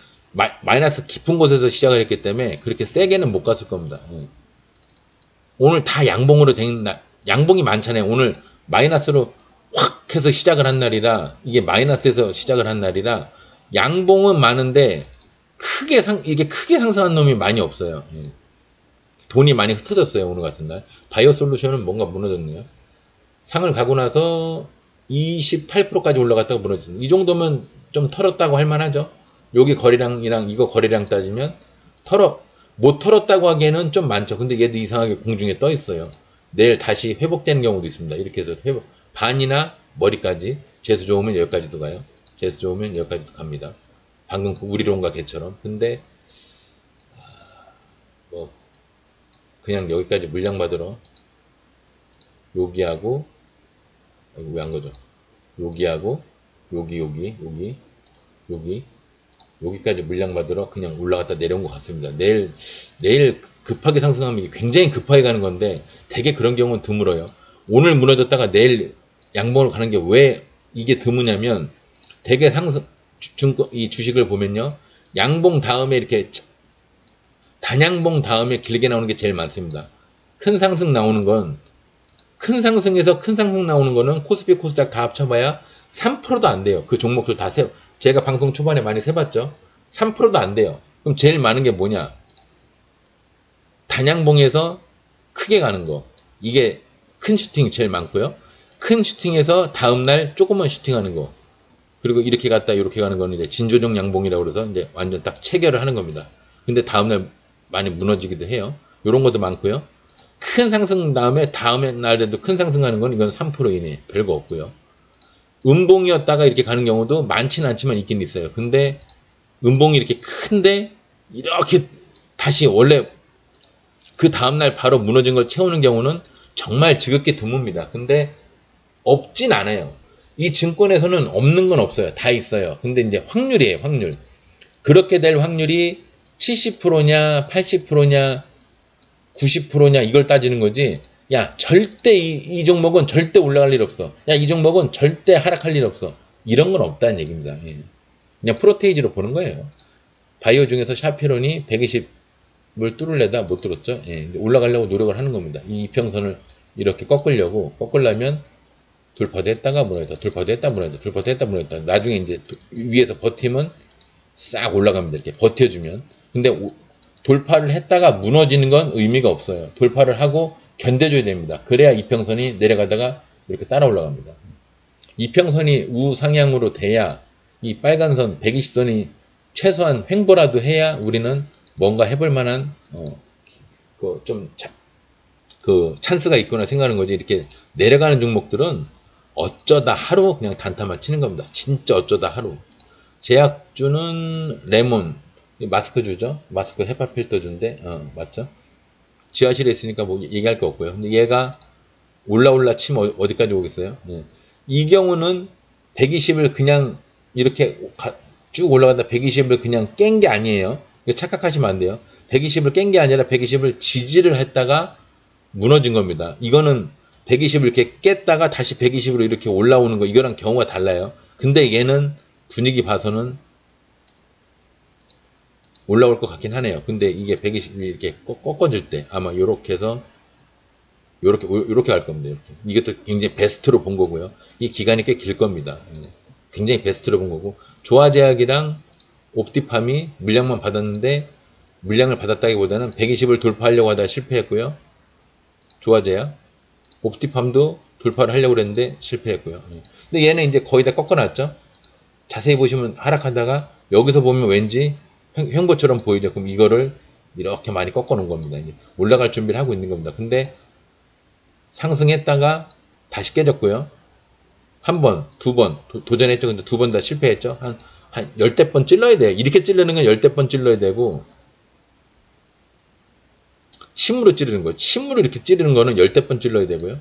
마이너스 깊은 곳에서 시작을 했기 때문에 그렇게 세게는 못 갔을 겁니다. 오늘 다 양봉으로 된 날, 양봉이 많잖아요. 오늘 마이너스로 확 해서 시작을 한 날이라 이게 마이너스에서 시작을 한 날이라 양봉은 많은데 이게 크게 상승한 놈이 많이 없어요. 돈이 많이 흩어졌어요. 오늘 같은 날. 바이오 솔루션은 뭔가 무너졌네요. 상을 가고 나서 28%까지 올라갔다가 무너졌습니다. 이 정도면 좀 털었다고 할 만하죠. 여기 거래량이랑 이거 거래량 따지면 못 털었다고 하기에는 좀 많죠. 근데 얘도 이상하게 공중에 떠 있어요. 내일 다시 회복되는 경우도 있습니다. 이렇게 해서 반이나 머리까지 재수 좋으면 여기까지도 가요. 재수 좋으면 여기까지도 갑니다. 방금 그 우리론과 개처럼. 근데 뭐 그냥 여기까지 물량 받으러 여기하고 왜 안 거죠? 여기하고 여기까지 물량 받으러 그냥 올라갔다 내려온 것 같습니다. 내일 급하게 상승하면 굉장히 급하게 가는 건데 되게 그런 경우는 드물어요. 오늘 무너졌다가 내일 양봉으로 가는 게 왜 이게 드무냐면 되게 이 주식을 보면요. 양봉 다음에 이렇게 단양봉 다음에 길게 나오는 게 제일 많습니다. 큰 상승 나오는 건 큰 상승에서 큰 상승 나오는 거는 코스피 코스닥 다 합쳐봐야 3%도 안 돼요. 그 종목들 다 제가 방송 초반에 많이 세봤죠. 3%도 안 돼요. 그럼 제일 많은 게 뭐냐? 단양봉에서 크게 가는 거. 이게 큰 슈팅이 제일 많고요. 큰 슈팅에서 다음날 조그만 슈팅하는 거. 그리고 이렇게 갔다 이렇게 가는 거는 이제 진조정 양봉이라고 그래서 이제 완전 딱 체결을 하는 겁니다. 근데 다음날 많이 무너지기도 해요. 이런 것도 많고요. 큰 상승 다음에 날에도 큰 상승하는 건 이건 3% 이내 별거 없고요. 음봉이었다가 이렇게 가는 경우도 많지는 않지만 있긴 있어요. 근데 음봉이 이렇게 큰데 이렇게 다시 원래 그 다음날 바로 무너진 걸 채우는 경우는 정말 지극히 드뭅니다. 근데 없진 않아요. 이 증권에서는 없는 건 없어요. 다 있어요. 근데 이제 확률이에요, 확률. 그렇게 될 확률이 70%냐, 80%냐, 90%냐 이걸 따지는 거지. 야, 절대 이 종목은 절대 올라갈 일 없어. 야, 이 종목은 절대 하락할 일 없어. 이런 건 없다는 얘기입니다. 예. 그냥 프로테이지로 보는 거예요. 바이오 중에서 샤피론이 120을 뚫으려다 못 뚫었죠. 예. 올라가려고 노력을 하는 겁니다. 이 이평선을 이렇게 꺾으려면 돌파도 했다가 무너졌다, 돌파도 했다 무너졌다, 돌파도 했다 무너졌다. 나중에 이제 위에서 버티면 싹 올라갑니다. 이렇게 버텨주면. 근데 돌파를 했다가 무너지는 건 의미가 없어요. 돌파를 하고 견뎌줘야 됩니다. 그래야 이평선이 내려가다가 이렇게 따라 올라갑니다. 이평선이 우상향으로 돼야 이 빨간 선 120선이 최소한 횡보라도 해야 우리는 뭔가 해볼 만한 그 찬스가 있구나 생각하는 거지. 이렇게 내려가는 종목들은 어쩌다 하루 그냥 단타만 치는 겁니다. 진짜 어쩌다 하루. 제약주는 레몬, 마스크 주죠. 마스크 헤파 필터 주인데, 맞죠? 지하실에 있으니까 뭐 얘기할 거 없고요. 근데 얘가 올라 치면 어디까지 오겠어요? 네. 이 경우는 120을 그냥 이렇게 쭉 올라간다 120을 그냥 깬 게 아니에요. 착각하시면 안 돼요. 120을 깬 게 아니라 120을 지지를 했다가 무너진 겁니다. 이거는 120을 이렇게 깼다가 다시 120으로 이렇게 올라오는 거, 이거랑 경우가 달라요. 근데 얘는 분위기 봐서는 올라올 것 같긴 하네요. 근데 이게 120이 이렇게 꺾어질 때 아마 요렇게 해서 요렇게 할 겁니다. 이렇게. 이것도 굉장히 베스트로 본 거고요. 이 기간이 꽤 길 겁니다. 굉장히 베스트로 본 거고, 조화제약이랑 옵티팜이 물량만 받았는데 물량을 받았다기보다는 120을 돌파하려고 하다가 실패했고요. 조화제약, 옵티팜도 돌파를 하려고 했는데 실패했고요. 근데 얘는 이제 거의 다 꺾어놨죠. 자세히 보시면 하락하다가 여기서 보면 왠지 횡보처럼 보이죠. 그럼 이거를 이렇게 많이 꺾어놓은 겁니다. 이제 올라갈 준비를 하고 있는 겁니다. 근데 상승했다가 다시 깨졌고요. 한 번, 두 번 도전했죠. 근데 두 번 다 실패했죠. 한 열대 번 찔러야 돼요. 이렇게 찌르는 건 열대 번 찔러야 되고, 침으로 찌르는 거예요. 침으로 이렇게 찌르는 거는 열대 번 찔러야 되고요.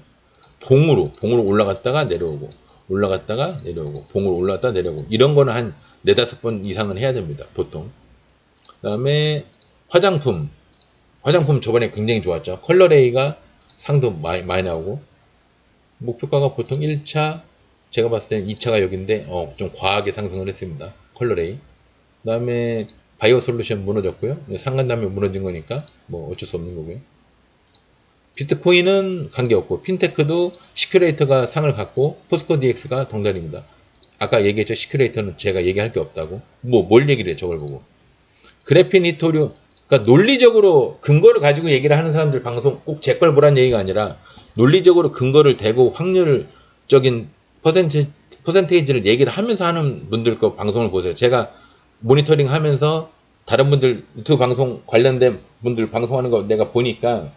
봉으로 올라갔다가 내려오고, 올라갔다가 내려오고, 봉으로 올라갔다가 내려오고, 이런 거는 한 네다섯 번 이상은 해야 됩니다. 보통. 그 다음에 화장품 저번에 굉장히 좋았죠. 컬러레이가 상도 많이 나오고, 목표가가 보통 1차, 제가 봤을 때는 2차가 여기인데 좀 과하게 상승을 했습니다. 컬러레이. 그 다음에 바이오 솔루션 무너졌고요. 상간 다음에 무너진 거니까 뭐 어쩔 수 없는 거고요. 비트코인은 관계없고, 핀테크도 시큐레이터가 상을 갖고 포스코 DX가 동단입니다. 아까 얘기했죠. 시큐레이터는 제가 얘기할 게 없다고. 뭘 얘기를 해, 저걸 보고. 그래핀 히토류, 그러니까 논리적으로 근거를 가지고 얘기를 하는 사람들 방송 꼭 제 걸 보란 얘기가 아니라 논리적으로 근거를 대고 확률적인 퍼센테이지를 얘기를 하면서 하는 분들 거 방송을 보세요. 제가 모니터링 하면서 다른 분들 유튜브 방송 관련된 분들 방송하는 거 내가 보니까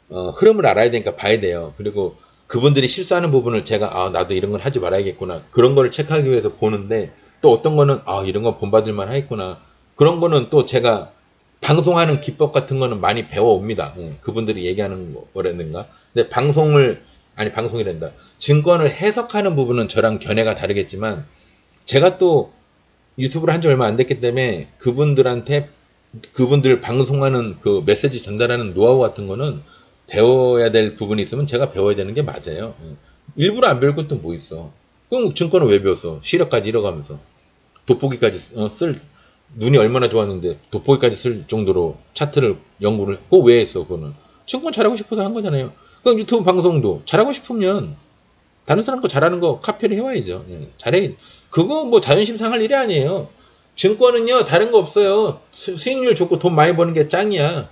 흐름을 알아야 되니까 봐야 돼요. 그리고 그분들이 실수하는 부분을 제가 나도 이런 걸 하지 말아야겠구나, 그런 거를 체크하기 위해서 보는데, 또 어떤 거는 이런 건 본받을만 하겠구나, 그런 거는 또 제가 방송하는 기법 같은 거는 많이 배워옵니다. 그분들이 얘기하는 거라든가. 근데 방송이란다. 증권을 해석하는 부분은 저랑 견해가 다르겠지만, 제가 또 유튜브를 한 지 얼마 안 됐기 때문에 그분들 방송하는 그 메시지 전달하는 노하우 같은 거는 배워야 될 부분이 있으면 제가 배워야 되는 게 맞아요. 일부러 안 배울 것도 뭐 있어. 그럼 증권을 왜 배웠어? 시력까지 잃어가면서. 돋보기까지 눈이 얼마나 좋았는데 돋보기까지 쓸 정도로 차트를 연구를 그거 왜 했어? 그거는 증권 잘하고 싶어서 한 거잖아요. 그럼 유튜브 방송도 잘하고 싶으면 다른 사람 거 잘하는 거 카피를 해와야죠. 예, 잘해. 그거 뭐 자존심 상할 일이 아니에요. 증권은요 다른 거 없어요. 수익률 좋고 돈 많이 버는 게 짱이야.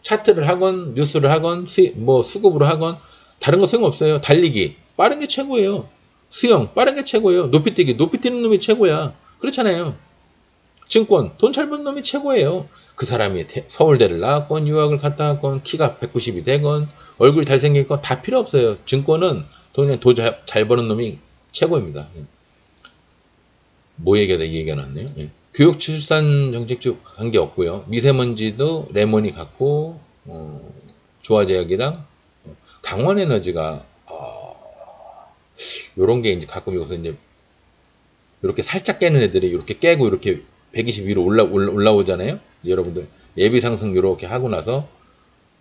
차트를 하건 뉴스를 하건 뭐 수급으로 하건 다른 거 소용없어요. 달리기 빠른 게 최고예요. 수영 빠른 게 최고예요. 높이 뛰는 놈이 최고야. 그렇잖아요. 증권 돈 잘 버는 놈이 최고예요. 그 사람이 서울대를 나왔건 유학을 갔다 왔건 키가 190이 되건 얼굴 잘생긴 건 다 필요 없어요. 증권은 돈 잘 버는 놈이 최고입니다. 뭐 얘기하다 이 얘기가 나왔네요. 예. 교육 출산 정책 쪽 관계 없고요. 미세먼지도 레몬이 같고 조화제약이랑 강원에너지가 요런 게 이제 가끔 여기서 이제 이렇게 살짝 깨는 애들이 이렇게 깨고 이렇게 120 위로 올라오잖아요. 여러분들 예비 상승 이렇게 하고 나서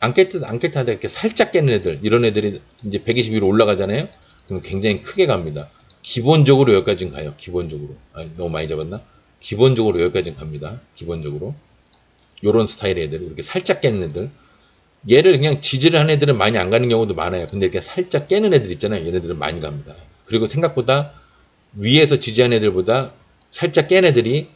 안 깼다 이렇게 살짝 깨는 애들 이런 애들이 이제 120 위로 올라가잖아요. 그럼 굉장히 크게 갑니다. 기본적으로 여기까지는 가요. 기본적으로. 너무 많이 잡았나? 기본적으로 여기까지는 갑니다. 기본적으로. 요런 스타일의 애들 이렇게 살짝 깨는 애들 얘를 그냥 지지를 하는 애들은 많이 안 가는 경우도 많아요. 근데 이렇게 살짝 깨는 애들 있잖아요. 얘네들은 많이 갑니다. 그리고 생각보다 위에서 지지하는 애들보다 살짝 깬 애들이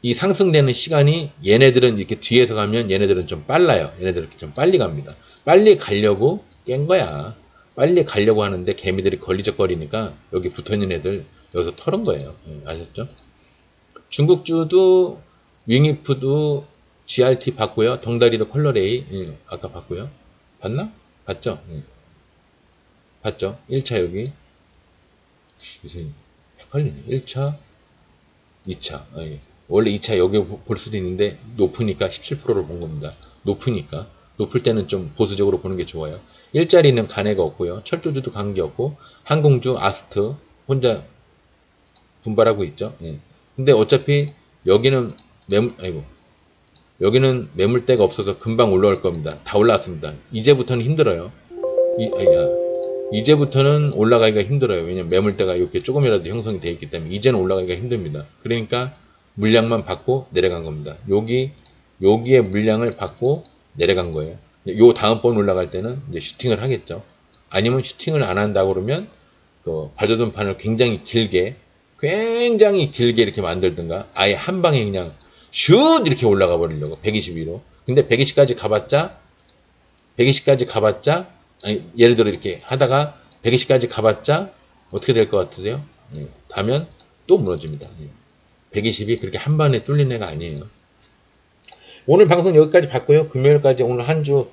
이 상승되는 시간이 얘네들은 이렇게 뒤에서 가면 얘네들은 좀 빨라요. 얘네들은 이렇게 좀 빨리 갑니다. 빨리 가려고 깬 거야. 빨리 가려고 하는데 개미들이 걸리적거리니까 여기 붙어있는 애들 여기서 털은 거예요. 아셨죠? 중국주도 윙이프도 GRT 봤고요. 덩다리로 컬러레이 아까 봤고요. 봤나? 봤죠? 봤죠? 1차 여기 요새 헷갈리네. 1차 2차 원래 2차 여기 볼 수도 있는데 높으니까 17%를 본 겁니다. 높으니까 높을 때는 좀 보수적으로 보는 게 좋아요. 일자리는 간애가 없고요. 철도주도 관계 없고 항공주 아스트 혼자 분발하고 있죠. 근데 어차피 여기는 여기는 매물대가 없어서 금방 올라올 겁니다. 다 올라왔습니다. 이제부터는 힘들어요. 이제부터는 올라가기가 힘들어요. 왜냐면 매물대가 이렇게 조금이라도 형성이 되어 있기 때문에 이제는 올라가기가 힘듭니다. 그러니까 물량만 받고 내려간 겁니다. 여기에 물량을 받고 내려간 거예요. 요 다음번 올라갈 때는 이제 슈팅을 하겠죠. 아니면 슈팅을 안 한다고 그러면 그 발도전판을 굉장히 길게 이렇게 만들든가 아예 한 방에 그냥 슛 이렇게 올라가 버리려고 120위로. 근데 120까지 가봤자 아니, 예를 들어 이렇게 하다가 120까지 가봤자 어떻게 될 것 같으세요? 가면 또 무너집니다. 120이 그렇게 한 번에 뚫린 애가 아니에요. 오늘 방송 여기까지 봤고요. 금요일까지 오늘 한 주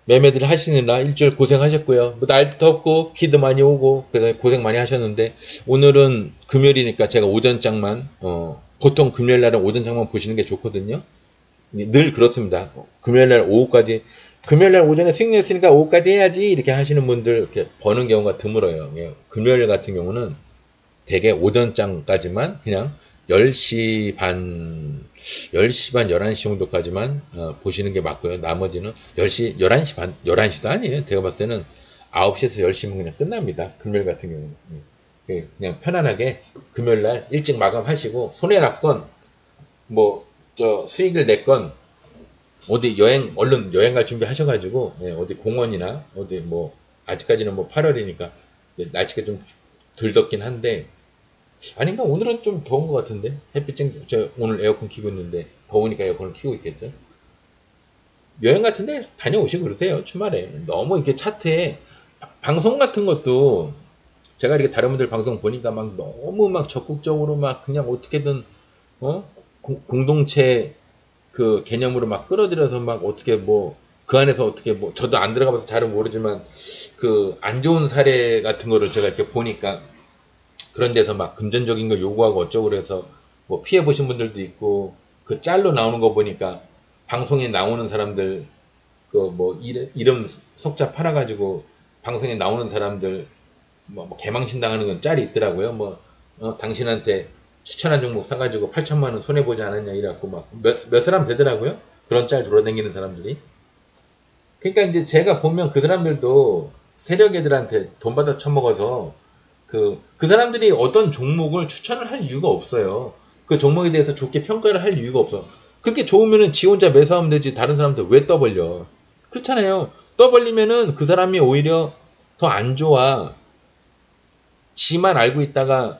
매매들 하시느라 일주일 고생하셨고요. 뭐 날도 덥고 비도 많이 오고 그래서 고생 많이 하셨는데 오늘은 금요일이니까 제가 오전장만 보통 금요일날은 오전장만 보시는 게 좋거든요. 늘 그렇습니다. 금요일날 오후까지 금요일날 오전에 수익 냈으니까 오후까지 해야지 이렇게 하시는 분들 이렇게 버는 경우가 드물어요. 금요일 같은 경우는 대개 오전장까지만 그냥 10시 반, 11시 정도까지만 보시는 게 맞고요. 나머지는 10시, 11시 반, 11시도 아니에요. 제가 봤을 때는 9시에서 10시면 그냥 끝납니다. 금요일 같은 경우는. 그냥 편안하게 금요일날 일찍 마감하시고 손해났건 수익을 냈건 어디 얼른 여행 갈 준비 하셔가지고 어디 공원이나 어디 아직까지는 8월이니까 날씨가 좀 덜 덥긴 한데 아닌가? 오늘은 좀 더운 것 같은데 저 오늘 에어컨 켜고 있는데 더우니까 에어컨을 켜고 있겠죠. 여행 같은데 다녀오시고 그러세요. 주말에 너무 이렇게 차트에 방송 같은 것도 제가 이렇게 다른 분들 방송 보니까 너무 적극적으로 그냥 어떻게든 공동체 그 개념으로 끌어들여서 어떻게 그 안에서 어떻게 저도 안 들어가봐서 잘은 모르지만 그 안 좋은 사례 같은 거를 제가 이렇게 보니까 그런 데서 금전적인 거 요구하고 어쩌고 그래서 피해 보신 분들도 있고 그 짤로 나오는 거 보니까 방송에 나오는 사람들 이름 석자 팔아가지고 방송에 나오는 사람들 개망신 당하는 건 짤이 있더라고요. 당신한테 추천한 종목 사가지고 8천만 원 손해 보지 않았냐 이래갖고 몇 사람 되더라고요. 그런 짤 돌아다니는 사람들이. 그러니까 이제 제가 보면 그 사람들도 세력 애들한테 돈 받아 처먹어서 그 사람들이 어떤 종목을 추천을 할 이유가 없어요. 그 종목에 대해서 좋게 평가를 할 이유가 없어. 그렇게 좋으면은 지 혼자 매수하면 되지. 다른 사람들 왜 떠벌려? 그렇잖아요. 떠벌리면은 그 사람이 오히려 더 안 좋아. 지만 알고 있다가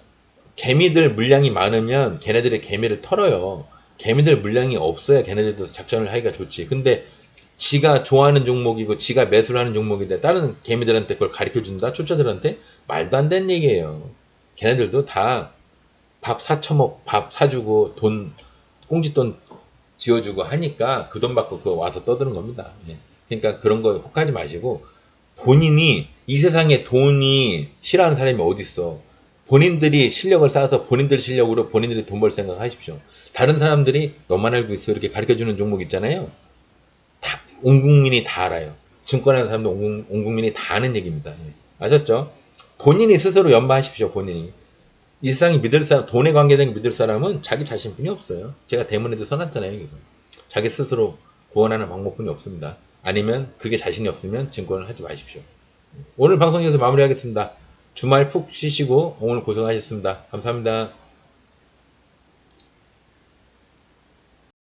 개미들 물량이 많으면 걔네들의 개미를 털어요. 개미들 물량이 없어야 걔네들도 작전을 하기가 좋지. 근데 지가 좋아하는 종목이고 지가 매수를 하는 종목인데 다른 개미들한테 그걸 가르쳐준다? 초짜들한테? 말도 안 되는 얘기예요. 걔네들도 다 밥 사쳐먹, 밥 사주고 돈, 꽁짓돈 지어주고 하니까 그 돈 받고 그 와서 떠드는 겁니다. 예. 그러니까 그런 거 혹하지 마시고 본인이 이 세상에 돈이 싫어하는 사람이 어디 있어? 본인들이 실력을 쌓아서 본인들 실력으로 본인들이 돈 벌 생각 하십시오. 다른 사람들이 너만 알고 있어 이렇게 가르쳐주는 종목 있잖아요. 다, 온 국민이 다 알아요. 증권하는 사람도 온 국민이 다 아는 얘기입니다. 예. 아셨죠? 본인이 스스로 연마하십시오. 본인이. 이 세상에 믿을 사람, 돈에 관계된 믿을 사람은 자기 자신뿐이 없어요. 제가 대문에도 써놨잖아요. 그래서 자기 스스로 구원하는 방법뿐이 없습니다. 아니면 그게 자신이 없으면 증권을 하지 마십시오. 오늘 방송 여기서 마무리하겠습니다. 주말 푹 쉬시고 오늘 고생하셨습니다. 감사합니다.